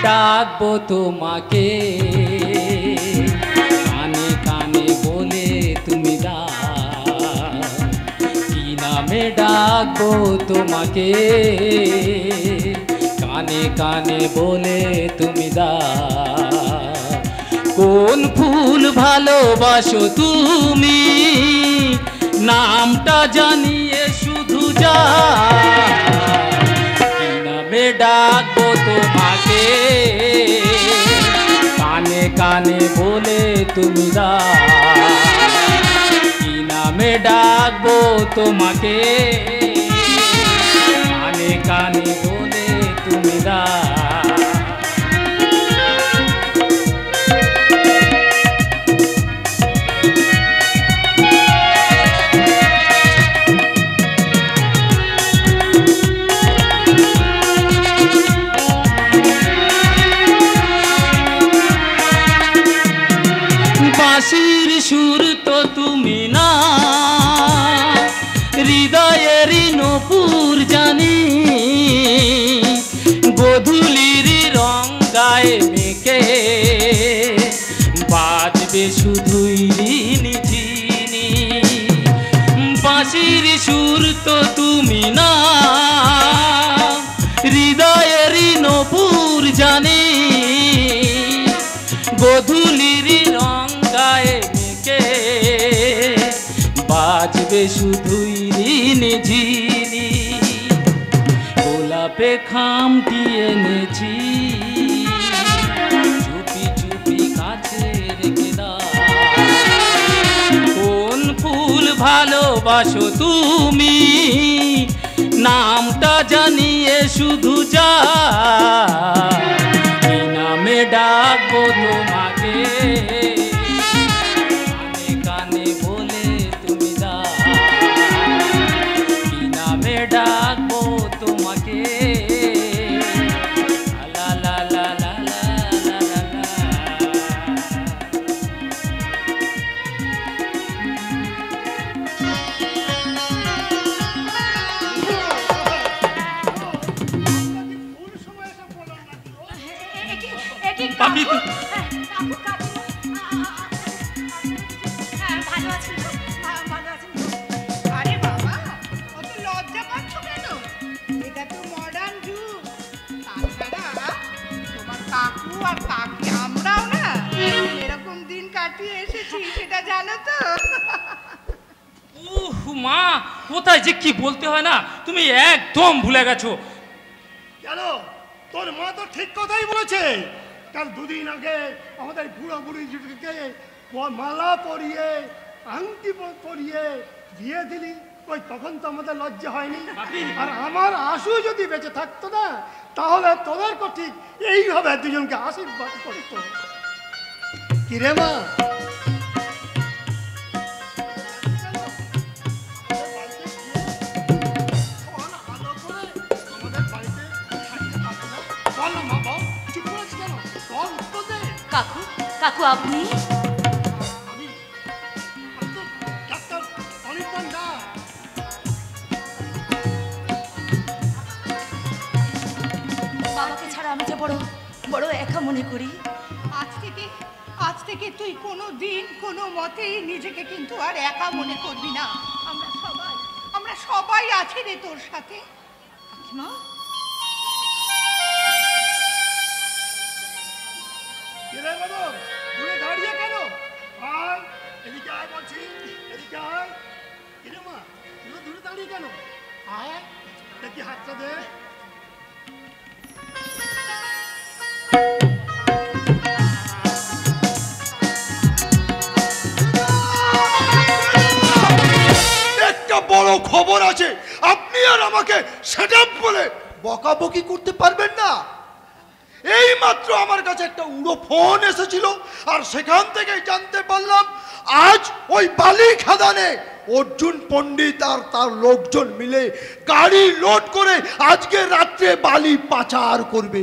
ডাকবো তোমাকে কানে কানে বলে তুমি কি নামে ডাকবো তোমাকে কানে কানে বলে তুমি কোন ফুল ভালোবাসো তুমি নামটা জানিয়ে শুধু কি নামে ডাকবো তোমাকে কানে কানে বলে তুমি কি নামে ডাকবো তোমাকে কানে কানে বলে তুমি বাঁশির সুর তো তুমি না হৃদয়েরই নূপুর জানি গোধূলির রং গায়ে মেখে বাজবে শুধুই ঝিনি বাঁশির সুর তো তুমি না হৃদয়েরই নূপুর জানি গোধূলির রং গায়ে মেখে বাজবে শুধুই ঝিনি গোলাপে খামটি এনেছি চুপি চুপি কাছে রেখে কোন ফুল ভালোবাসো তুমি নামটা জানিয়ে শুধু কি নামে ডাকবো তোমাকে কানে কানে বলে তুমি কি নামে ডাকবো তোমাকে লা লা লা লা লা লা লা। পাপি ভালো আছেন? আরে বাবা, অত লজ্জা পাচ্ছ কেন? এটা তো মডার্ন যুগ। তাছাড়া তোমার কাকু আর কাকি আমরাও না এরকম দিন কাটিয়ে এসেছি, সেটা জানো তো? উহ মা, কোথায় যে কি বলতে হয় না তুমি একদম ভুলে গেছো। কেন? তোর মা তো ঠিক কথাই বলেছে। কাল দুদিন আগে আমাদের বুড়ো বুড়িকে মালা পরিয়ে আংটি পরিয়ে বিয়ে দিলি, ওই তখন তো আমাদের লজ্জা হয়নি। আর আমার আশু যদি বেঁচে থাকতো না, তাহলে তোদেরকে ঠিক এইভাবে দুজনকে আশীর্বাদ করতো। কিরে মা, কাকু, কাকু আপনি? বাবাকে ছাড়া আমি যে বড় বড় একা মনে করি। আজ থেকে তুই কোনো দিন কোনো মতেই নিজেকে কিন্তু আর একা মনে করবি না। আমরা সবাই আছি রে তোর সাথে। কাকিমা, দাঁড়িয়ে কেন? আয় এদিকে আয় বলছি, এদিকে আয়। কিরে মা, তুই দূরে দাঁড়িয়ে কেন? আয় দেখি হাতটা দে। একটা বড় খবর আছে, আপনি আর আমাকে সেটআপ বলে বকাবকি করতে পারবেন না। এই মাত্র আমার কাছে একটা উড়ো ফোন এসেছিল, আর সেখান থেকে জানতে পারলাম আজ ওই বালি খাদানে অর্জুন পণ্ডিত আর তার লোকজন মিলে গাড়ি লোড করে আজকে রাত্রে বালি পাচার করবে।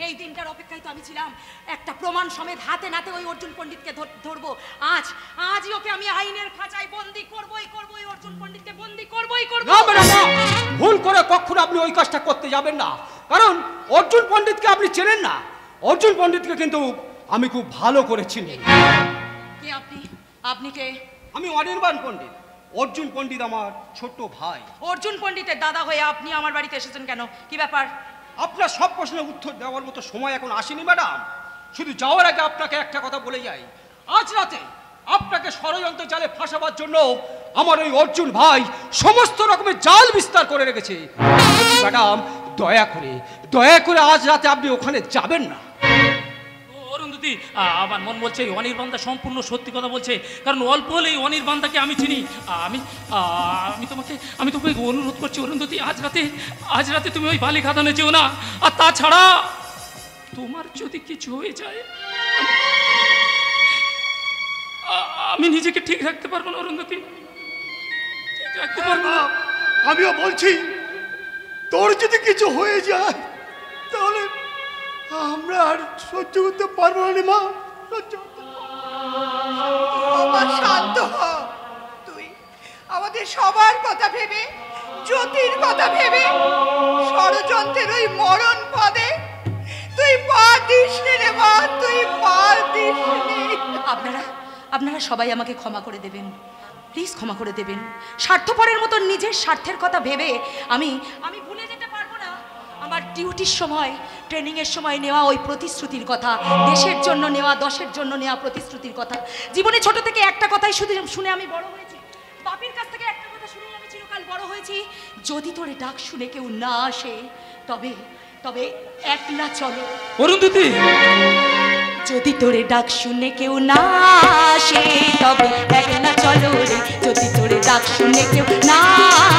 এই দিনটার অপেক্ষায় তো আমি ছিলাম। একটা প্রমাণ সমেত হাতে নাতে ওই অর্জুন পণ্ডিতকে ধরবো। আজই ওকে আমি আইনের খাঁচায় বন্দি করবই। অর্জুন পণ্ডিতকে বন্দি করবই। না ম্যাডাম, না, ভুল করে কখনো আপনি ওই কাজটা করতে যাবেন না, কারণ অর্জুন পণ্ডিতকে আপনি চেনেন না। অর্জুন পণ্ডিতকে কিন্তু আমি খুব ভালো করে চিনি। কে আপনি? আপনি কে? আমি অনির্বাণ পণ্ডিত। অর্জুন পণ্ডিত আমার ছোট ভাই। অর্জুন পণ্ডিতের দাদা হয়ে আপনি আমার বাড়িতে এসেছেন কেন? কি ব্যাপার? আপনার সব প্রশ্নের উত্তর দেওয়ার মতো সময় এখন আসেনি ম্যাডাম। শুধু যাওয়ার আগে আপনাকে একটা কথা বলে যাই, আজ রাতে আপনাকে ষড়যন্ত্র জালে ফাঁসাবার জন্য আমার ওই অর্জুন ভাই সমস্ত রকমের জাল বিস্তার করে রেখেছে। ম্যাডাম, দয়া করে আজ রাতে আপনি ওখানে যাবেন না। অরুন্ধতী, আমার মন বলছে অনির্বাণদা সম্পূর্ণ সত্যি কথা বলছে, কারণ অল্প হলেই অনির্বাণদাকে আমি চিনি। আমি তোমাকে অনুরোধ করছি অরুন্ধতী, আজ রাতে তুমি ওই বালি খাদানে যেও না। আর তাছাড়া তোমার যদি কিছু হয়ে যায়, আমি নিজেকে ঠিক রাখতে পারবো না অরুন্ধতী, ঠিক রাখতে পারবো না। আমিও বলছি, তোর যদি কিছু হয়ে যায় তাহলে আমরা আর সহ্য করতে পারবো না মা, সহ্য করতে শান্ত হ। তুই আমাদের সবার কথা ভেবে, জ্যোতির কথা ভেবে ষড়যন্ত্রের ওই মরণ পদে তুই পা দিস রে মা, তুই পা দিস। আপনারা সবাই আমাকে ক্ষমা করে দেবেন, প্লিজ ক্ষমা করে দেবেন। স্বার্থপরের মতো নিজের স্বার্থের কথা ভেবে আমি ভুলে যেতে পারবো না আমার ডিউটির সময়, ট্রেনিংয়ের সময় নেওয়া ওই প্রতিশ্রুতির কথা, দেশের জন্য নেওয়া, দশের জন্য নেওয়া প্রতিশ্রুতির কথা। জীবনে ছোট থেকে একটা কথাই শুধু শুনে আমি বড় হয়েছি, বাপির কাছ থেকে একটা কথা শুনে আমি চিরকাল বড় হয়েছি, যদি তোরে ডাক শুনে কেউ না আসে তবে একলা চলো। অরুন্ধতী, যদি তোরে ডাক শুনে কেউ না আসে তবে একলা চলো রে। যদি তোরে ডাক শুনে কেউ না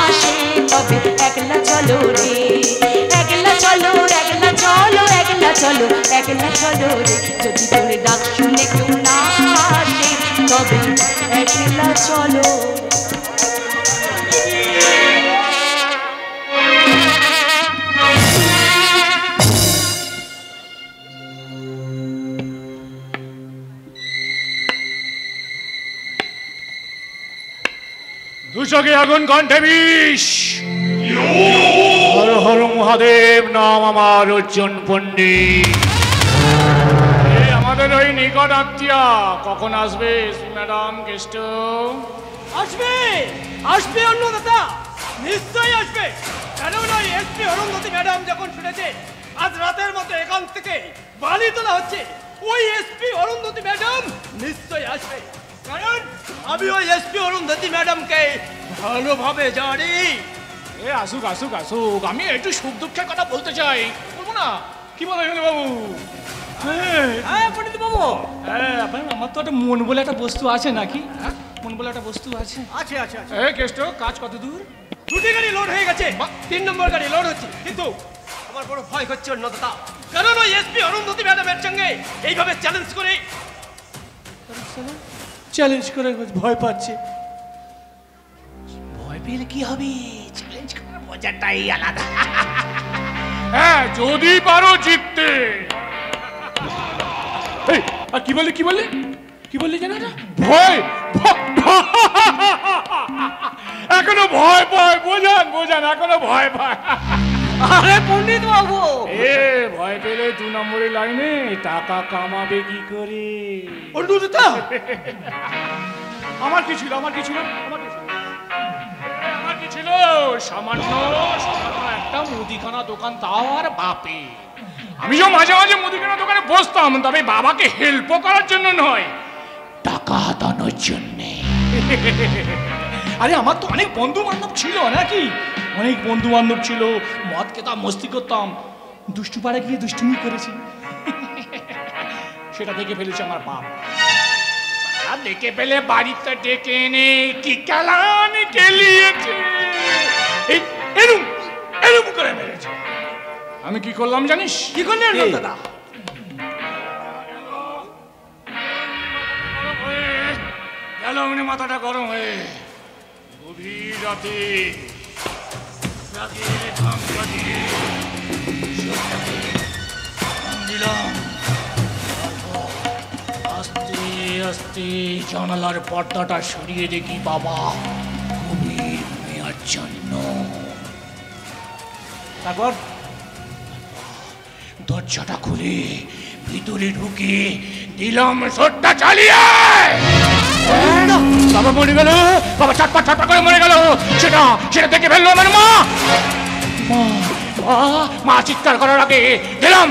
আসে তবে একলা চলো রে। একলা চলো, একলা চলো, একলা চলো, একলা চলো রে। যদি তোরে ডাক শুনে কেউ না আসে তবে একলা চলো। দুচোখে আগুন কণ্ঠে বিষ। হর হর মহাদেব, নাম আমার অর্জুন পণ্ডিত। আমাদের ওই নিকট আত্মীয়া কখন আসবে ম্যাডাম? গেস্ট আসবে অন্নদাতা, নিশ্চয়ই আসবে। কেননা এসপি অরুন্ধতী ম্যাডাম যখন শুনেছে আজ রাতের মতো এখান থেকে বালি তোলা হচ্ছে, ওই এসপি অরুন্ধতী ম্যাডাম নিশ্চয়ই আসবে। কারণ আমি ওই এসপি অরুন্ধতী ম্যাডামকে ভালোভাবে জানি। আসুক আসুক আসুক, আমি একটু সুখ দুঃখের কথা বলতে চাই, বলবো না? কি বলেন বাবু? হ্যাঁ পণ্ডিত বাবু, হ্যাঁ, আপনার আমার তো একটা মন বলে একটা বস্তু আছে নাকি? মন বলে একটা বস্তু আছে। আছে আছে আছে। এই কেষ্ট, কাজ কত দূর? দুটি গাড়ি লোড হয়ে গেছে, 3 নম্বর গাড়ি লোড হচ্ছে, কিন্তু আমার বড় ভয় হচ্ছে অন্যথা, কারণ ওই এসপি অরুন্ধতী ম্যাডামের সঙ্গে এইভাবে চ্যালেঞ্জ করে ভয় পাচ্ছে। ভয় পেলে কি হবে, চ্যালেঞ্জ করার মজাটাই আলাদা। হ্যাঁ, যদি পারো জিততে। এই, আর কি বললি কি বললি জানো না? ভয়, এখনো ভয় পায়, বোঝান এখনো ভয় পায়। আরে পণ্ডিত বাবু, ভয় পেলে 2 নম্বরের লাইনে টাকা কামাবে কি করে? আমার কি ছিল সামান্য একটা মুদিখানা দোকান, তাও আর বাপে। আমি যে মাঝে মাঝে মুদিখানা দোকানে বসতাম, তবে বাবাকে হেল্প করার জন্য নয়, টাকা হাতানোর জন্য। আরে আমার তো অনেক বন্ধু বান্ধব ছিল নাকি, অনেক বন্ধু বান্ধব ছিল, মদ খেতাম, মস্তি করতাম, দুষ্টু পাড়ে গিয়ে দুষ্টুমি করেছি। সেটা দেখে ফেলেছে আমার বাপ। দেখে ফেলে বাড়িতে ডেকে এনে কি কালানি খেলিয়েছে, এরম করে মেরেছে। আমি কি করলাম জানিস? কি করলেন দাদা? গেল মাথাটা গরম হয়ে, গভীর রাতে দিলাম, আস্তে আস্তে জানালার পর্দাটা সরিয়ে দেখি বাবা গভীর ঘুমিয়ে জন্য। তারপর দরজাটা খুলে ভিতরে ঢুকে দিলাম শটটা চালিয়ে। বাবা মরে গেল, বাবা ছটপট করে মরে গেল। সেটা দেখে ফেললো আমার মা চিৎকার করার আগে দিলাম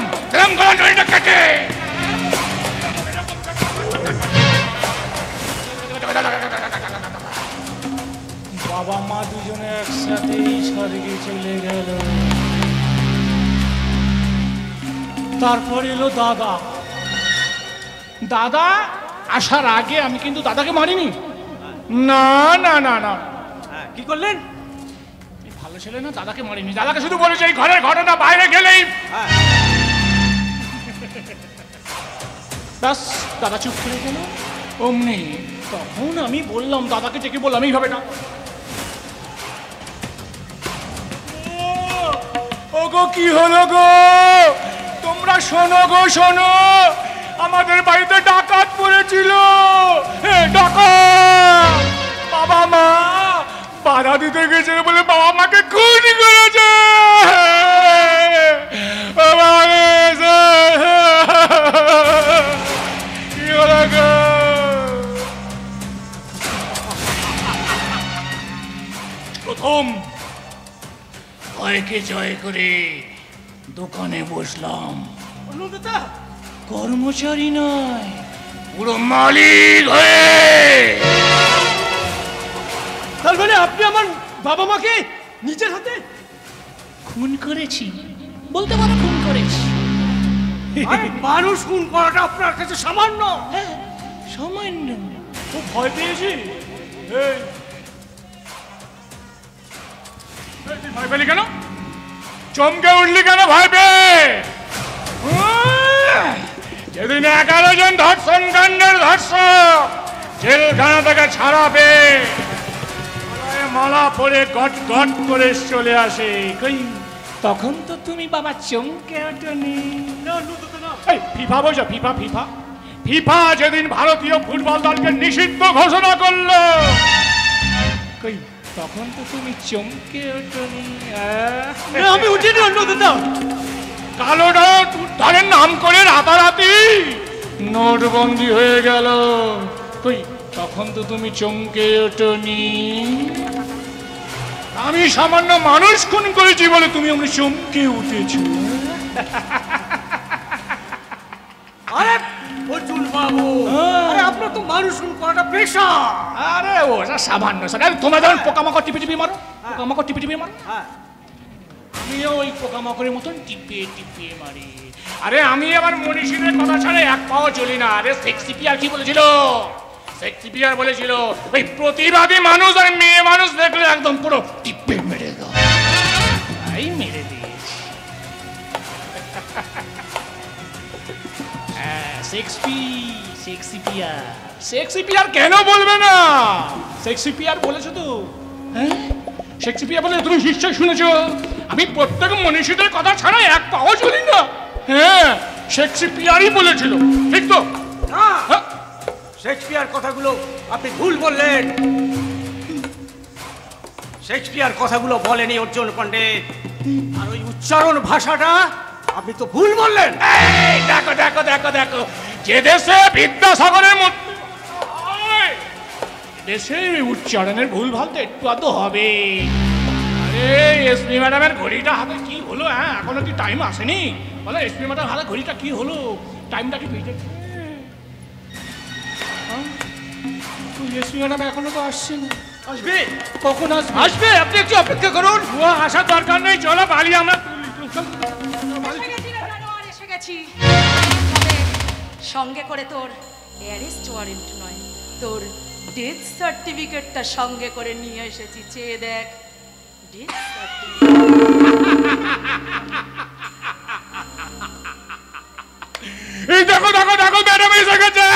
গলাটা কেটে। বাবা মা দুজনে একসাথেই স্বর্গে চলে গেল। তারপর এলো দাদা আসার আগে আমি কিন্তু দাদাকে মারিনি। না না না না, কি করলেন? ভালো ছেলে না, দাদাকে মারিনি। দাদাকে শুধু বলেছে এই ঘরের ঘটনা বাইরে গেলেই ব্যাস। দাদা চুপ করে গেল অমনি। তখন আমি বললাম, দাদাকে ডেকে বললাম এইভাবে না, ও গো কি হলো গো, তোমরা শোনো গো শোনো, আমাদের বাড়িতে ডাকাত পড়েছিল। ডাকাত বাবা মা বাধা দিতে গেছিল বলে বাবা মাকে খুন করেছে। কি হলো গো? প্রথম ভয়কে জয় করে দোকানে বসলাম। কর্মচারী নয়, পুরো মালিক হয়ে। তার মানে আপনি আমার বাবা মাকে নিজের হাতে খুন করেছি, বলতে পারো খুন করেছি। মানুষ খুন করাটা আপনার কাছে সামান্য? হ্যাঁ সামান্য। খুব ভয় পেয়েছি। তুই ভয় পেলি কেন? চমকে উঠলি কেন ভয় পেয়ে? যেদিন 11 জন ধর্ষণ কাণ্ডের ধর্ষক জেলখানা থেকে ছাড়া পেয়ে মালা পরে গট গট করে চলে আসে, তখন তো তুমি বাবা চমকে ওঠনি। ফিফা বোঝা, ফিফা যেদিন ভারতীয় ফুটবল দলকে নিষিদ্ধ ঘোষণা করলো, তখন তো তুমি চমকে ওঠনি। আমি উঠিনি অন্যদাদা। কালো ধরের নাম করে রাতারাতি নোটবন্দি হয়ে গেল, তখন তো তুমি চমকে ওঠনি। আমি সামান্য মানুষ খুন করেছি বলে তুমি আমি চমকে উঠেছো। আরে অর্জুন বাবু, আরে আপনার তো মানুষ খুন করাটা পেশা। আরে ওটা সামান্য। তোমরা যখন পোকামাকড় টিপে মারো, পোকামাকড় টিপে মারো, আমিও ওই পোকামাকড়ের মতন টিপে মারি। আরে আমি আবার মনীষীদের কথা ছাড়া এক পাও চলি না। আরে শেক্সপিয়ার কি বলেছিল? শেক্সপিয়ার বলেছিল ওই প্রতিবাদী মানুষ আর মেয়ে মানুষ দেখলে একদম পুরো টিপে মেরে দাও, তাই মেরে দিয়েছি। শেক্সপিয়ার কেন বলবে না? শেক্সপিয়ার বলেছো তো, হ্যাঁ শেক্সপিয়ার বলে তুমি নিশ্চয় শুনেছো, আমি প্রত্যেক মনীষীদের কথা ছাড়া এক পাও চলি না। হ্যাঁ শেক্সপিয়ারই বলেছিল, ঠিক তো? না, শেক্সপিয়ার কথাগুলো আপনি ভুল বললেন। শেক্সপিয়ার কথাগুলো বলেনি অর্জুন পণ্ডিত, আর ওই উচ্চারণ ভাষাটা আপনি তো ভুল বললেন। এই দেখো দেখো দেখো দেখো, যে দেশে বিদ্যাসাগরের মধ্যে দেশে উচ্চারণের ভুল ভাল তো একটু আধ হবে। আরে এসপি ম্যাডামের ঘড়িটা হাতে কি হলো? হ্যাঁ এখনো কি টাইম আসেনি? বলো এসপি ম্যাডাম হাতে ঘড়িটা কি হলো? টাইমটা কি পেয়ে যাচ্ছে? এসপি ম্যাডাম এখনো তো আসছে না। আসবে? কখন আসবে? আসবে, আপনি একটু অপেক্ষা করুন। ও আসার দরকার নেই, চলো বাড়ি আমরা এসে গেছি। তবে সঙ্গে করে তোর অ্যারেস্ট ওয়ারেন্ট নয়, তোর ডেথ সার্টিফিকেটটা সঙ্গে করে নিয়ে এসেছি। চেয়ে দেখ ডেথ সার্টিফিকেট। এই দেখো দেখো দেখো ম্যাডাম এসে গেছে।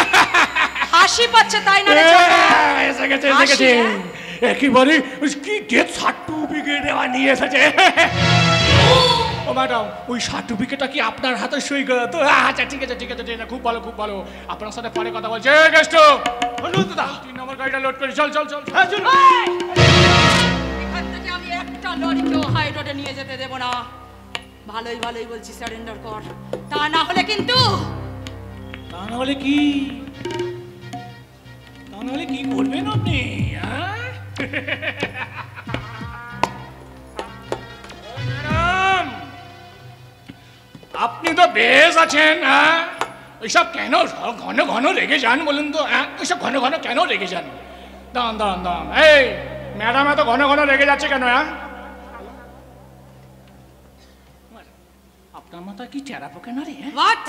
হাসি পাচ্ছে তাই না রে? এসে গেছে এসে গেছে একেবারে কি ডেথ সার্টিফিকেট নিয়ে এসেছে। ও ম্যাডাম ওই সার্টিফিকেটটা কি আপনার হাতে সই করে? তো আচ্ছা ঠিক আছে ঠিক আছে ঠিক আছে, খুব ভালো খুব ভালো। আপনার সাথে পরে কথা বলছে। গেস্ট দাদা 3 নম্বর গাড়িটা লোড করি, চল চল চল। হ্যাঁ চল। এখান থেকে আমি একটা লরিকেও হাই রোডে নিয়ে যেতে দেব না। ভালোই ভালোই বলছি সারেন্ডার কর, তা না হলে কিন্তু। তা না হলে কি? তা না হলে কি করবেন আপনি? ম্যাডাম আপনি তো বেশ আছেন, হ্যাঁ ওইসব কেন ঘন ঘন রেগে যান বলুন তো? হ্যাঁ ওইসব ঘন ঘন কেন রেগে যান? দাঁড়ান দাঁড়ান দাঁড়ান, এই ম্যাডাম এত ঘন ঘন রেগে যাচ্ছে কেন? হ্যাঁ আপনার মাথা কি চেরা পোকে না রে? হোয়াট?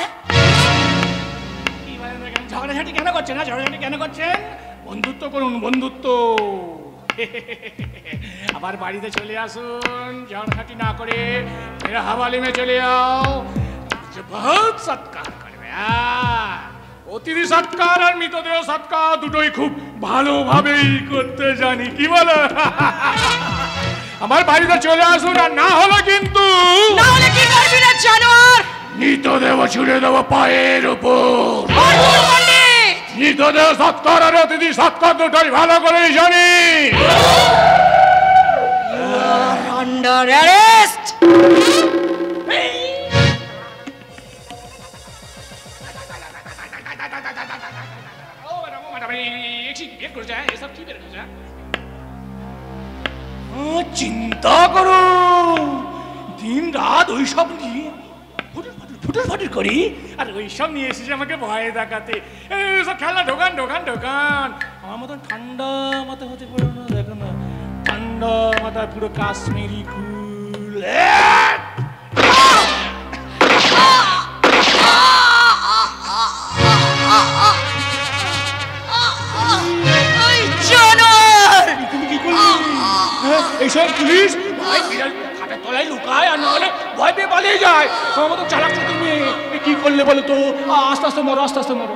ঝগড়াঝাটি কেন করছেন? না ঝগড়াঝাটি কেন করছেন? বন্ধুত্ব করুন, বন্ধুত্ব। আবার বাড়িতে চলে আসুন, ঝগড়াঝাটি না করে মেরা হাওয়ালি মে চলে যাও, বহুত সৎকার করবে। অতিথি সৎকার আর মৃতদেহ সৎকার দুটোই খুব ভালোভাবেই করতে জানি, কি বলো? আমার বাড়িতে চলে আসুন, আর না হলে কিন্তু না হলে কি করবি রে জানোয়ার? মৃতদেহ ছুড়ে দেবো পায়ের উপর। মৃতদেহ সৎকার আর অতিথি সৎকার দুটোই ভালো করেই জানি। Under arrest. চিন্তা করো, দিন রাত ওইসব নিয়ে ফুটুর ফাটুর করি, আর ওইসব নিয়ে এসেছে আমাকে ভয় দেখাতে। এইসব খেলা ঢোকান ঢোকান ঢোকান। আমার মতন ঠান্ডা মাথা হতে পারো না, দেখো না ঠান্ডা মাথা পুরো কাশ্মীরি কুল। তুমি কি করলি? এইসব পুলিশ খাটের তলায় লুকায়, আর নাহলে ভয় পেয়ে পালিয়ে যায়। তোমার মতো চালাক তুমি কি করলে বলো তো? আস্তে আস্তে মরো, আস্তে আস্তে মরো।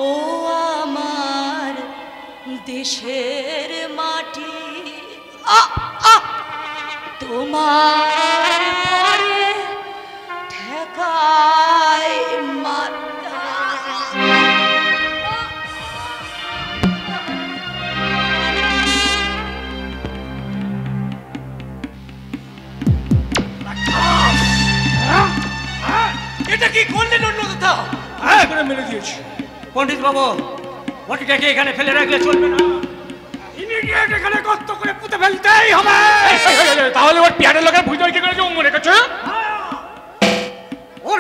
ও আমার দেশের মাটি, তোমার পরে ঠেকায় মাতা। এটা কি করলেন অন্য কোথাও? করে মেরে দিয়েছি। পণ্ডিত বাবু, বটিটাকে এখানে ফেলে রাখলে চলবে না, ইমিডিয়েট এখানে গর্ত করে পুঁতে ফেলতেই হবে। তাহলে ওর পেয়ারের লোকের ভুজয় কি করেছে? মনে করছে ওর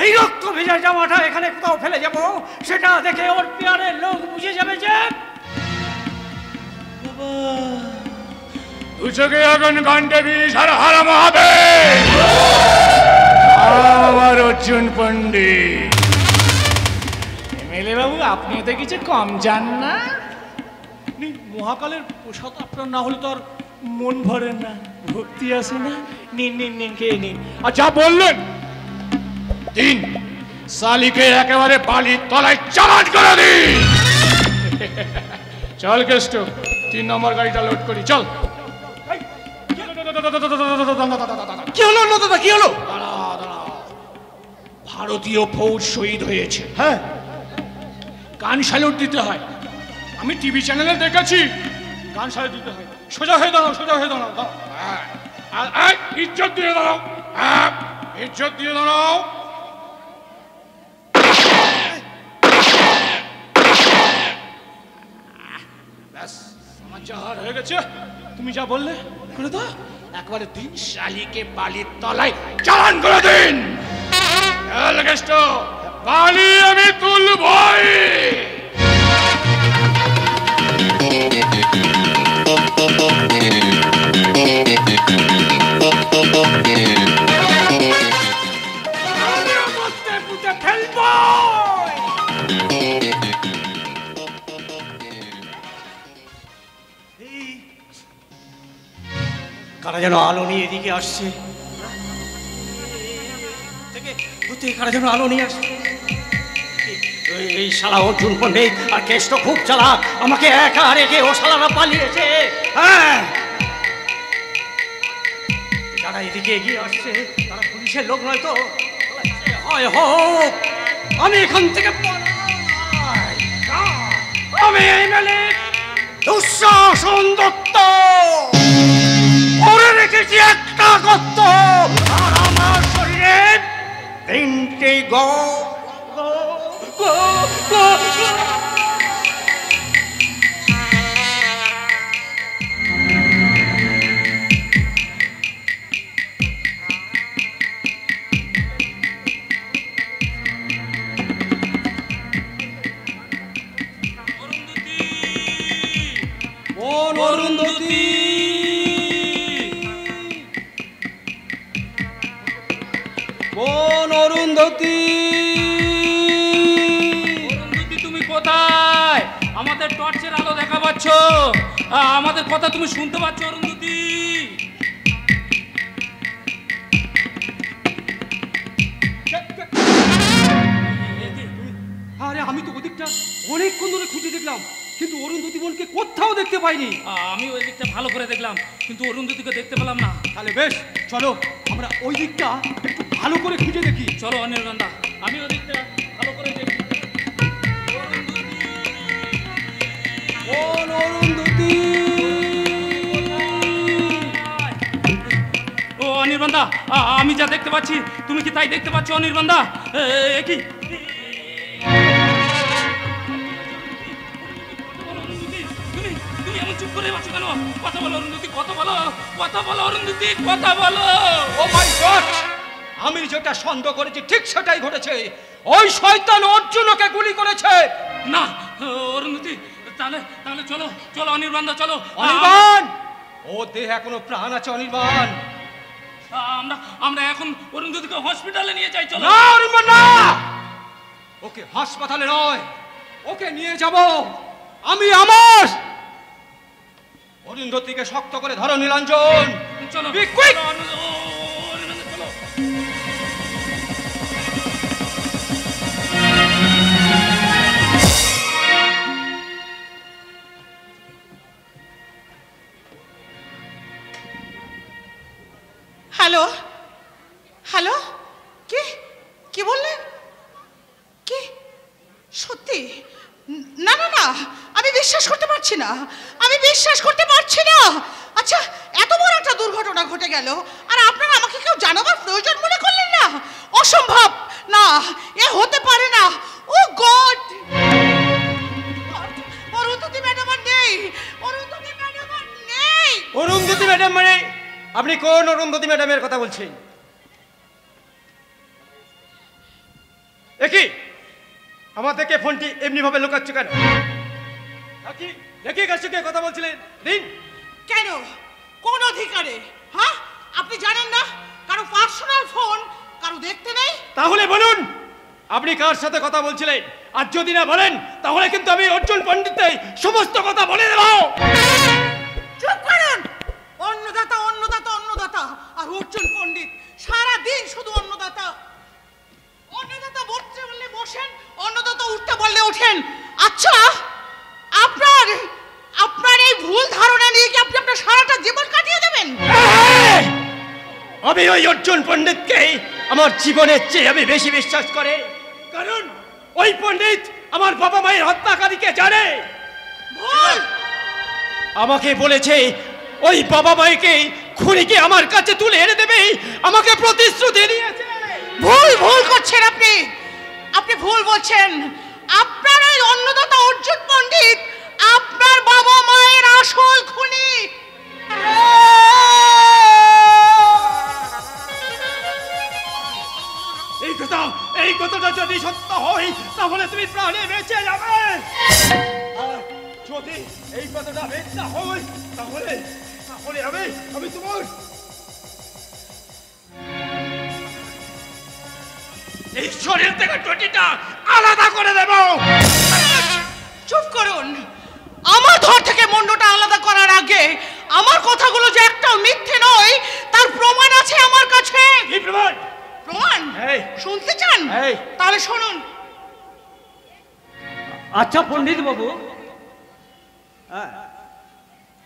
এই রক্ত ভেজা জামাটা এখানে কোথাও ফেলে যাব, সেটা দেখে ওর পেয়ারের লোক বুঝে যাবে যে তুই চোখে আগুন ঘন্টে বিষ আর হারাম হবে। আমার অর্জুন পণ্ডিত। এমএলএ বাবু, আপনি তো কিছু কম যান না। মহাকালের প্রসাদ আপনার না হলে তো আর মন ভরে না, ভক্তি আসে না। নিন নিন নিন, খেয়ে নিন। আর যা বললেন দিন, শালিকে একেবারে বালির তলায় চালান করে দিন। চল কেষ্ট, 3 নম্বর গাড়িটা লোড করি, চল। কি হলো দাদা, কি হলো? ভারতীয় ফৌজ শহীদ হয়েছে। হ্যাঁ, গান স্যালুট দিতে হয়। আমি টিভি চ্যানেলে দেখেছি, গান স্যালুট দিতে হয়। সোজা হয়ে দাঁড়াও, সোজা হয়ে দাঁড়াও। আর ইজ্জত দিয়ে দাঁড়াও, ইজ্জত দিয়ে দাঁড়াও। ব্যাস, সমাচার হয়ে গেছে। তুমি যা বললে করে দাও। একবারে দিন, শালিকে বালির তলায় চালান করে দিন। বালি আমি তুলবই। কারা যেন আলো নিয়ে এদিকে আসছে, কারা যেন আলো নিয়ে আসছে। এই শালা অর্জুন পণ্ডিত আর কেষ্ট খুব চালাক, আমাকে একা রেখে ও শালারা পালিয়েছে। হ্যাঁ, যারা এদিকে এগিয়ে আসছে তারা পুলিশের লোক নয় তো। হয় হোক, আমি এখান থেকে পালাই। আমি এমএলএ দুঃশাসন দত্ত, ওরে রেখেছি একটা গর্ত, আর আমার শরীরে 3টে গো। অরুন্ধতী, কোন অরুন্ধতী? অরুন্ধতী, তুমি কোথায়? আমাদের টর্চের আলো দেখা পাচ্ছ? আমাদের কথা তুমি শুনতে পাচ্ছ অরুন্ধতী? আরে আমি তো ওদিকটা অনেকক্ষণ ধরে খুঁজে দেখলাম, কিন্তু অরুন্ধতী বোনকে কোথাও দেখতে পাইনি। আমি ওই দিকটা ভালো করে দেখলাম, কিন্তু অরুন্ধতীকে দেখতে পেলাম না। তাহলে বেশ, চলো আমরা ওই দিকটা একটু ভালো করে খুঁজে দেখি। চলো অনির্বাণদা, আমি ওই দিকটা ভালো করে দেখি। কোন অরুন্ধতী? ও অনির্বাণদা, আমি যা দেখতে পাচ্ছি তুমি কি তাই দেখতে পাচ্ছ অনির্বাণদা? কি তুমি এমন চুপ করে আছো কেন? কথা বলো অরুন্ধতী, কথা বলো, কথা বলো অরুন্ধতী, কথা বলো। ও মাই গড, আমি যেটা সন্দেহ করেছি ঠিক সেটাই ঘটেছে। ওই শয়তান অর্জুন ওকে গুলি করেছে। না অরুন্ধতী, তাহলে তাহলে চলো চলো অনির্বাণদা, চলো। অনির্বাণ, ও দেহে এখনো প্রাণ আছে। অনির্বাণ, আমরা আমরা এখন অরুন্ধতীকে হসপিটালে নিয়ে যাই। চলো। না অনির্বাণ, না, ওকে হাসপাতালে নয়, ওকে নিয়ে যাব আমি আমার। অরুন্ধতীকে শক্ত করে ধরো নীলাঞ্জন। চলো Be quick! চলো। হ্যালো হ্যালো, কি কি বললেন? কি সত্যি? না না না, আমি বিশ্বাস করতে পারছি না, আমি বিশ্বাস করতে পারছি না। আচ্ছা, এত বড় একটা দুর্ঘটনা ঘটে গেল আর আপনারা আমাকে কেউ জানাবার প্রয়োজন মনে করলেন না? অসম্ভব, না, এ হতে পারে না। ও গড, অরুন্ধতী ম্যাডাম আর নেই, অরুন্ধতী ম্যাডাম আর নেই। অরুন্ধতী ম্যাডাম মানে আপনি কোন অরুন্ধতী ম্যাডামের কথা বলছেন? একই আমাদেরকে ফোনটি এমনি ভাবে লুকাচ্ছ কেন? নাকি দেখে কাছে কে কথা বলছিলেন? দিন। কেন, কোন অধিকারে? হ্যাঁ, আপনি জানেন না কারো পার্সোনাল ফোন কারো দেখতে নেই? তাহলে বলুন আপনি কার সাথে কথা বলছিলেন, আর যদি না বলেন তাহলে কিন্তু আমি অর্জুন পণ্ডিতের সমস্ত কথা বলে দেব। চুপ করুন। অন্নদাতা অন্নদাতা অন্নদাতা আর অর্জুন পণ্ডিত সারা দিন শুধু অন্নদাতা। অন্নদাতা বসতে বললে বসেন, অন্নদাতা উঠতে বললে ওঠেন। আচ্ছা, আপনার আপনার এই ভুল ধারণা নিয়ে কি আপনি আপনার সারাটা জীবন কাটিয়ে দেবেন? আমি ওই অর্জুন পণ্ডিতকে আমার জীবনের চেয়ে আমি বেশি বিশ্বাস করে, কারণ ওই পণ্ডিত আমার বাবা মায়ের হত্যাকারীকে জানে। ভুল। আমাকে বলেছে ওই বাবা মায়েকে খুনিকে আমার কাছে তুলে এনে দেবে, আমাকে প্রতিশ্রুতি দিয়েছে। ভুল ভুল করছেন আপনি, আপনি ভুল বলছেন। আপনার ওই অন্নদাতা অর্জুন পণ্ডিত আপনার বাবা মায়ের আসল খুনি। এই কথাটা যদি সত্য হয় তাহলে তুমি প্রাণে বেঁচে যাবে, আর যদি এই কথাটা মিথ্যা হয় তাহলে তাহলে আমি তোমার এই শরীর থেকে টুটিটা আলাদা করে দেব। চুপ করুন। আমার ধর থেকে মুন্ডটা আলাদা করার আগে আমার কথাগুলো যে একটাও মিথ্যে নয় তার প্রমাণ আছে আমার কাছে। কি প্রমাণ? প্রমাণ এই শুনতে চান? এই তাহলে শুনুন। আচ্ছা পণ্ডিত বাবু,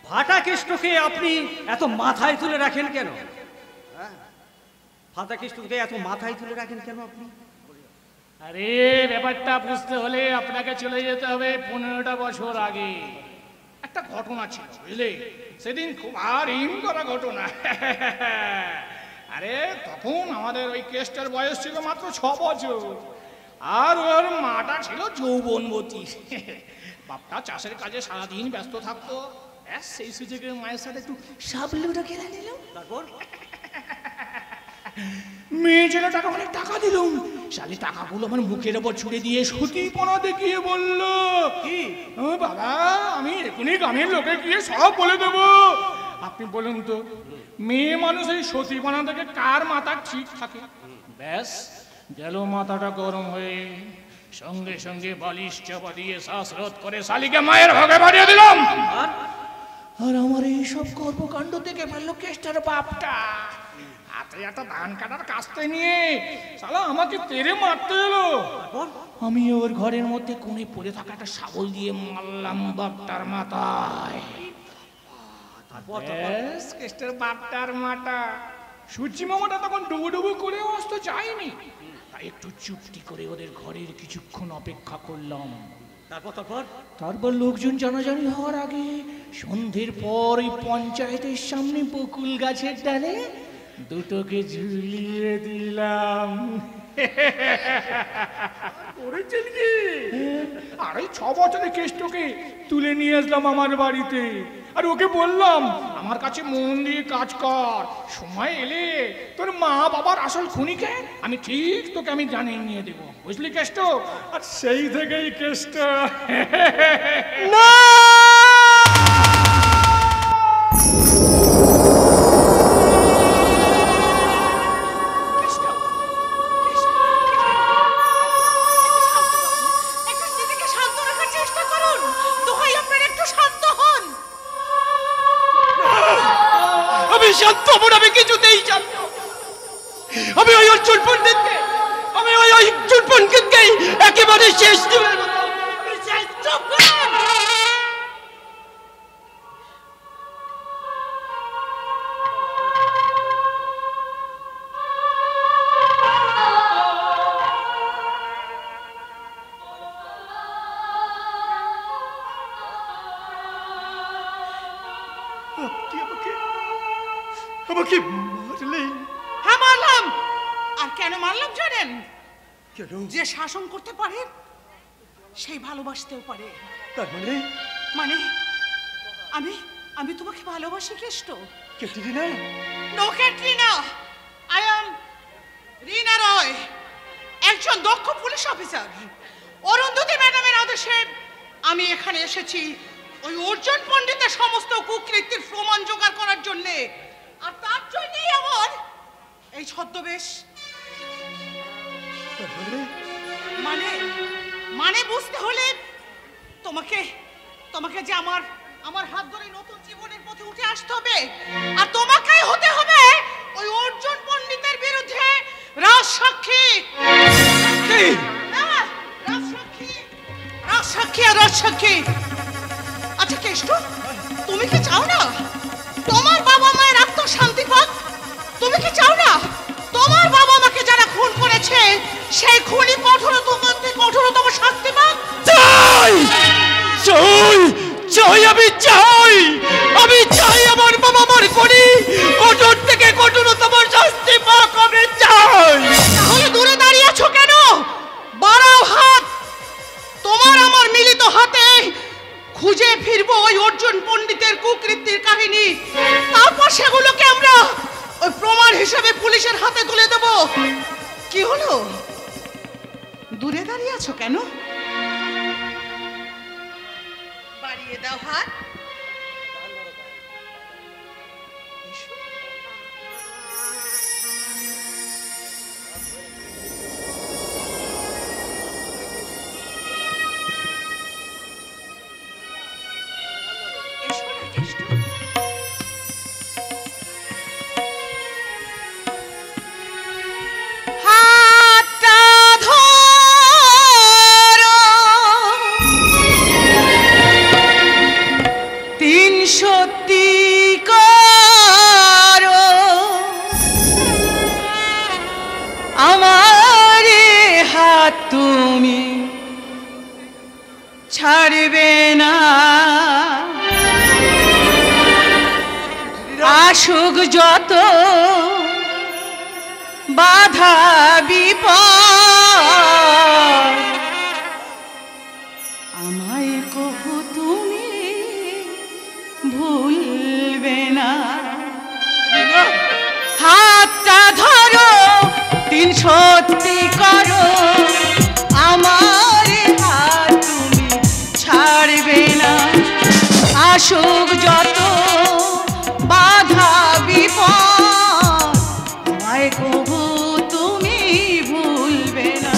ফাটা কৃষ্ণকে আপনি এত মাথায় তুলে রাখেন কেন? ফাটা কৃষ্ণকে এত মাথায় তুলে রাখেন কেন আপনি? আরে ব্যাপারটা বুঝতে হলে আপনাকে চলে যেতে হবে 15টা বছর আগে। একটা ঘটনা ছিল বুঝলে, সেদিন খুব হিম করা ঘটনা। আরে তখন আমাদের ওই কেসটার বয়স ছিল মাত্র 6 বছর, আর ওর মাটা ছিল যৌবনবতী। বাপটা চাষের কাজে সারাদিন ব্যস্ত থাকতো, সেই সুযোগে মায়ের সাথে একটু সাবলুটা খেলা নিল। তারপর মেয়ে ছেলেটাকে অনেক টাকা দিলাম, শালি টাকাগুলো আমার মুখের ওপর ছুড়ে দিয়ে সতীপনা দেখিয়ে বলল, কি ও বাবা আমি এখনই গ্রামের লোকে গিয়ে সব বলে দেবো। আপনি বলুন তো, মেয়ে মানুষ এই সতীপনা থেকে কার মাথা ঠিক থাকে? ব্যাস গেল মাথাটা গরম হয়ে, সঙ্গে সঙ্গে বালিশ চাপা দিয়ে শ্বাসরোধ করে শালিকে মায়ের ভাগে বাড়িয়ে দিলাম। আর আমার এই সব কর্মকাণ্ড থেকে ফেললো কেষ্টার বাপটা। হাতে একটা ধান কাটার কাস্তে নিয়ে শালা আমাকে তেড়ে মারতে এলো। আমি ওর ঘরের মধ্যে কোণে পড়ে থাকা একটা শাবল দিয়ে মারলাম বাপটার মাথায়। কেষ্টার বাপটার মাথা। সূর্যি মামাটা তখন ডুবু ডুবু করে অস্ত যায়নি, তাই একটু চুপটি করে ওদের ঘরের কিছুক্ষণ অপেক্ষা করলাম। তারপর লোকজন জানাজানি হওয়ার আগে সন্ধ্যের পর ওই পঞ্চায়েতের সামনে বকুল গাছের ডালে দুটোকে ঝুলিয়ে দিলাম। আর এই 6 বছরের কেষ্টকে তুলে নিয়ে আসলাম আমার বাড়িতে, আর ওকে বললাম আমার কাছে মন দিয়ে কাজ কর, সময় এলে তোর মা বাবার আসল খুনিকে আমি ঠিক তোকে আমি জানিয়ে নিয়ে দেবো, বুঝলি কেষ্ট? আর সেই থেকেই কেষ্ট না শান্ত হবো, আমি কিছুতেই শান্ত। আমি ওই অর্জুন পণ্ডিতকে একেবারে শেষ দিনের মতো আমাকে মারলেন। হ্যাঁ মারলাম। আর কেন মারলাম জানেন? যে শাসন করতে পারে সেই ভালোবাসতেও পারে। তার মানে আমি আমি তোমাকে ভালোবাসি Keshto. Katrina? No Katrina, I am Rina Roy, একজন দক্ষ পুলিশ অফিসার। অরুন্ধতী ম্যাডামের আদেশে আমি এখানে এসেছি ওই অর্জুন পণ্ডিতের সমস্ত কুকৃতির প্রমাণ জোগাড় করার জন্যে। আর তার জন্যই আমার এই ছদ্মবেশ। মানে মানে বুঝতে হলে তোমাকে তোমাকে যে আমার আমার হাত ধরে নতুন জীবনের পথে উঠে আসতে হবে, আর তোমাকেই হতে হবে ওই অর্জুন পণ্ডিতের বিরুদ্ধে রাজসাক্ষী। রাজসাক্ষী আর রাজসাক্ষী। আচ্ছা কেষ্ট, তুমি কি চাও না তোমার বাবা মায়ের আত্মশান্তি পাক? তুমি কি চাও না তোমার বাবা মাকে যারা খুন করেছে সেই খুনি কঠোরতম শাস্তি পাক? চাই চাই চাই, আমি চাই আমার বাবা মার খুনি কঠোর থেকে কঠোরতম শাস্তি পাক। আমি চাই। তাহলে দূরে দাঁড়িয়ে আছো কেন? বাড়াও হাত। তোমার আমার মিলিত হাতে খুঁজে ফিরবো ওই অর্জুন পণ্ডিতের কুকৃতির কাহিনী, তারপর সেগুলোকে আমরা ওই প্রমাণ হিসেবে পুলিশের হাতে তুলে দেব। কি হলো, দূরে দাঁড়িয়ে আছো কেন? বাড়িয়ে দাও হাত। তুমি ছাড়বে না, আসুক যত বাধা বিপদ, আমায় কহু তুমি ভুলবে না। হাতটা ধরো, দিন সত্যি করো, আমার হাত তুমি ছাড়বে না, আসুক যত বাধা বিপদ, আমায় কবু তুমি ভুলবে না।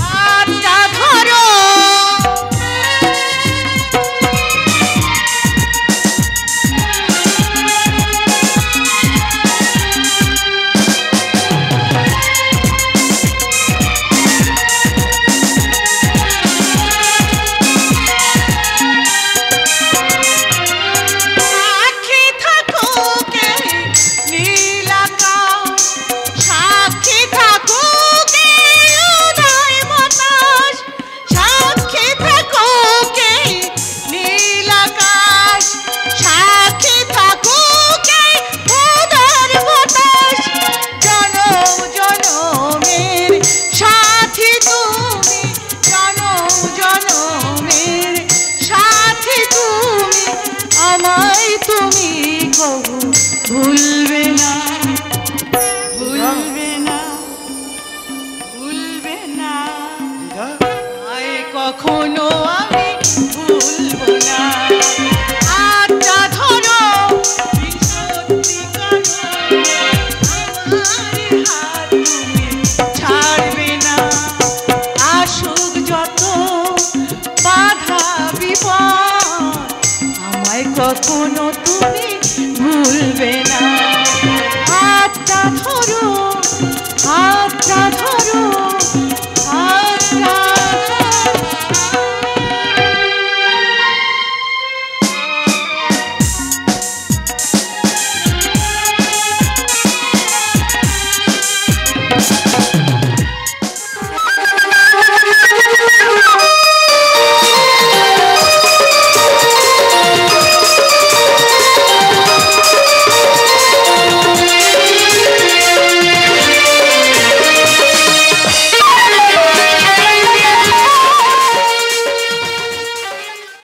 হাতটা ধরো, ভুলবে না, ভুলবে না, ভুলবে না, আয় কখনো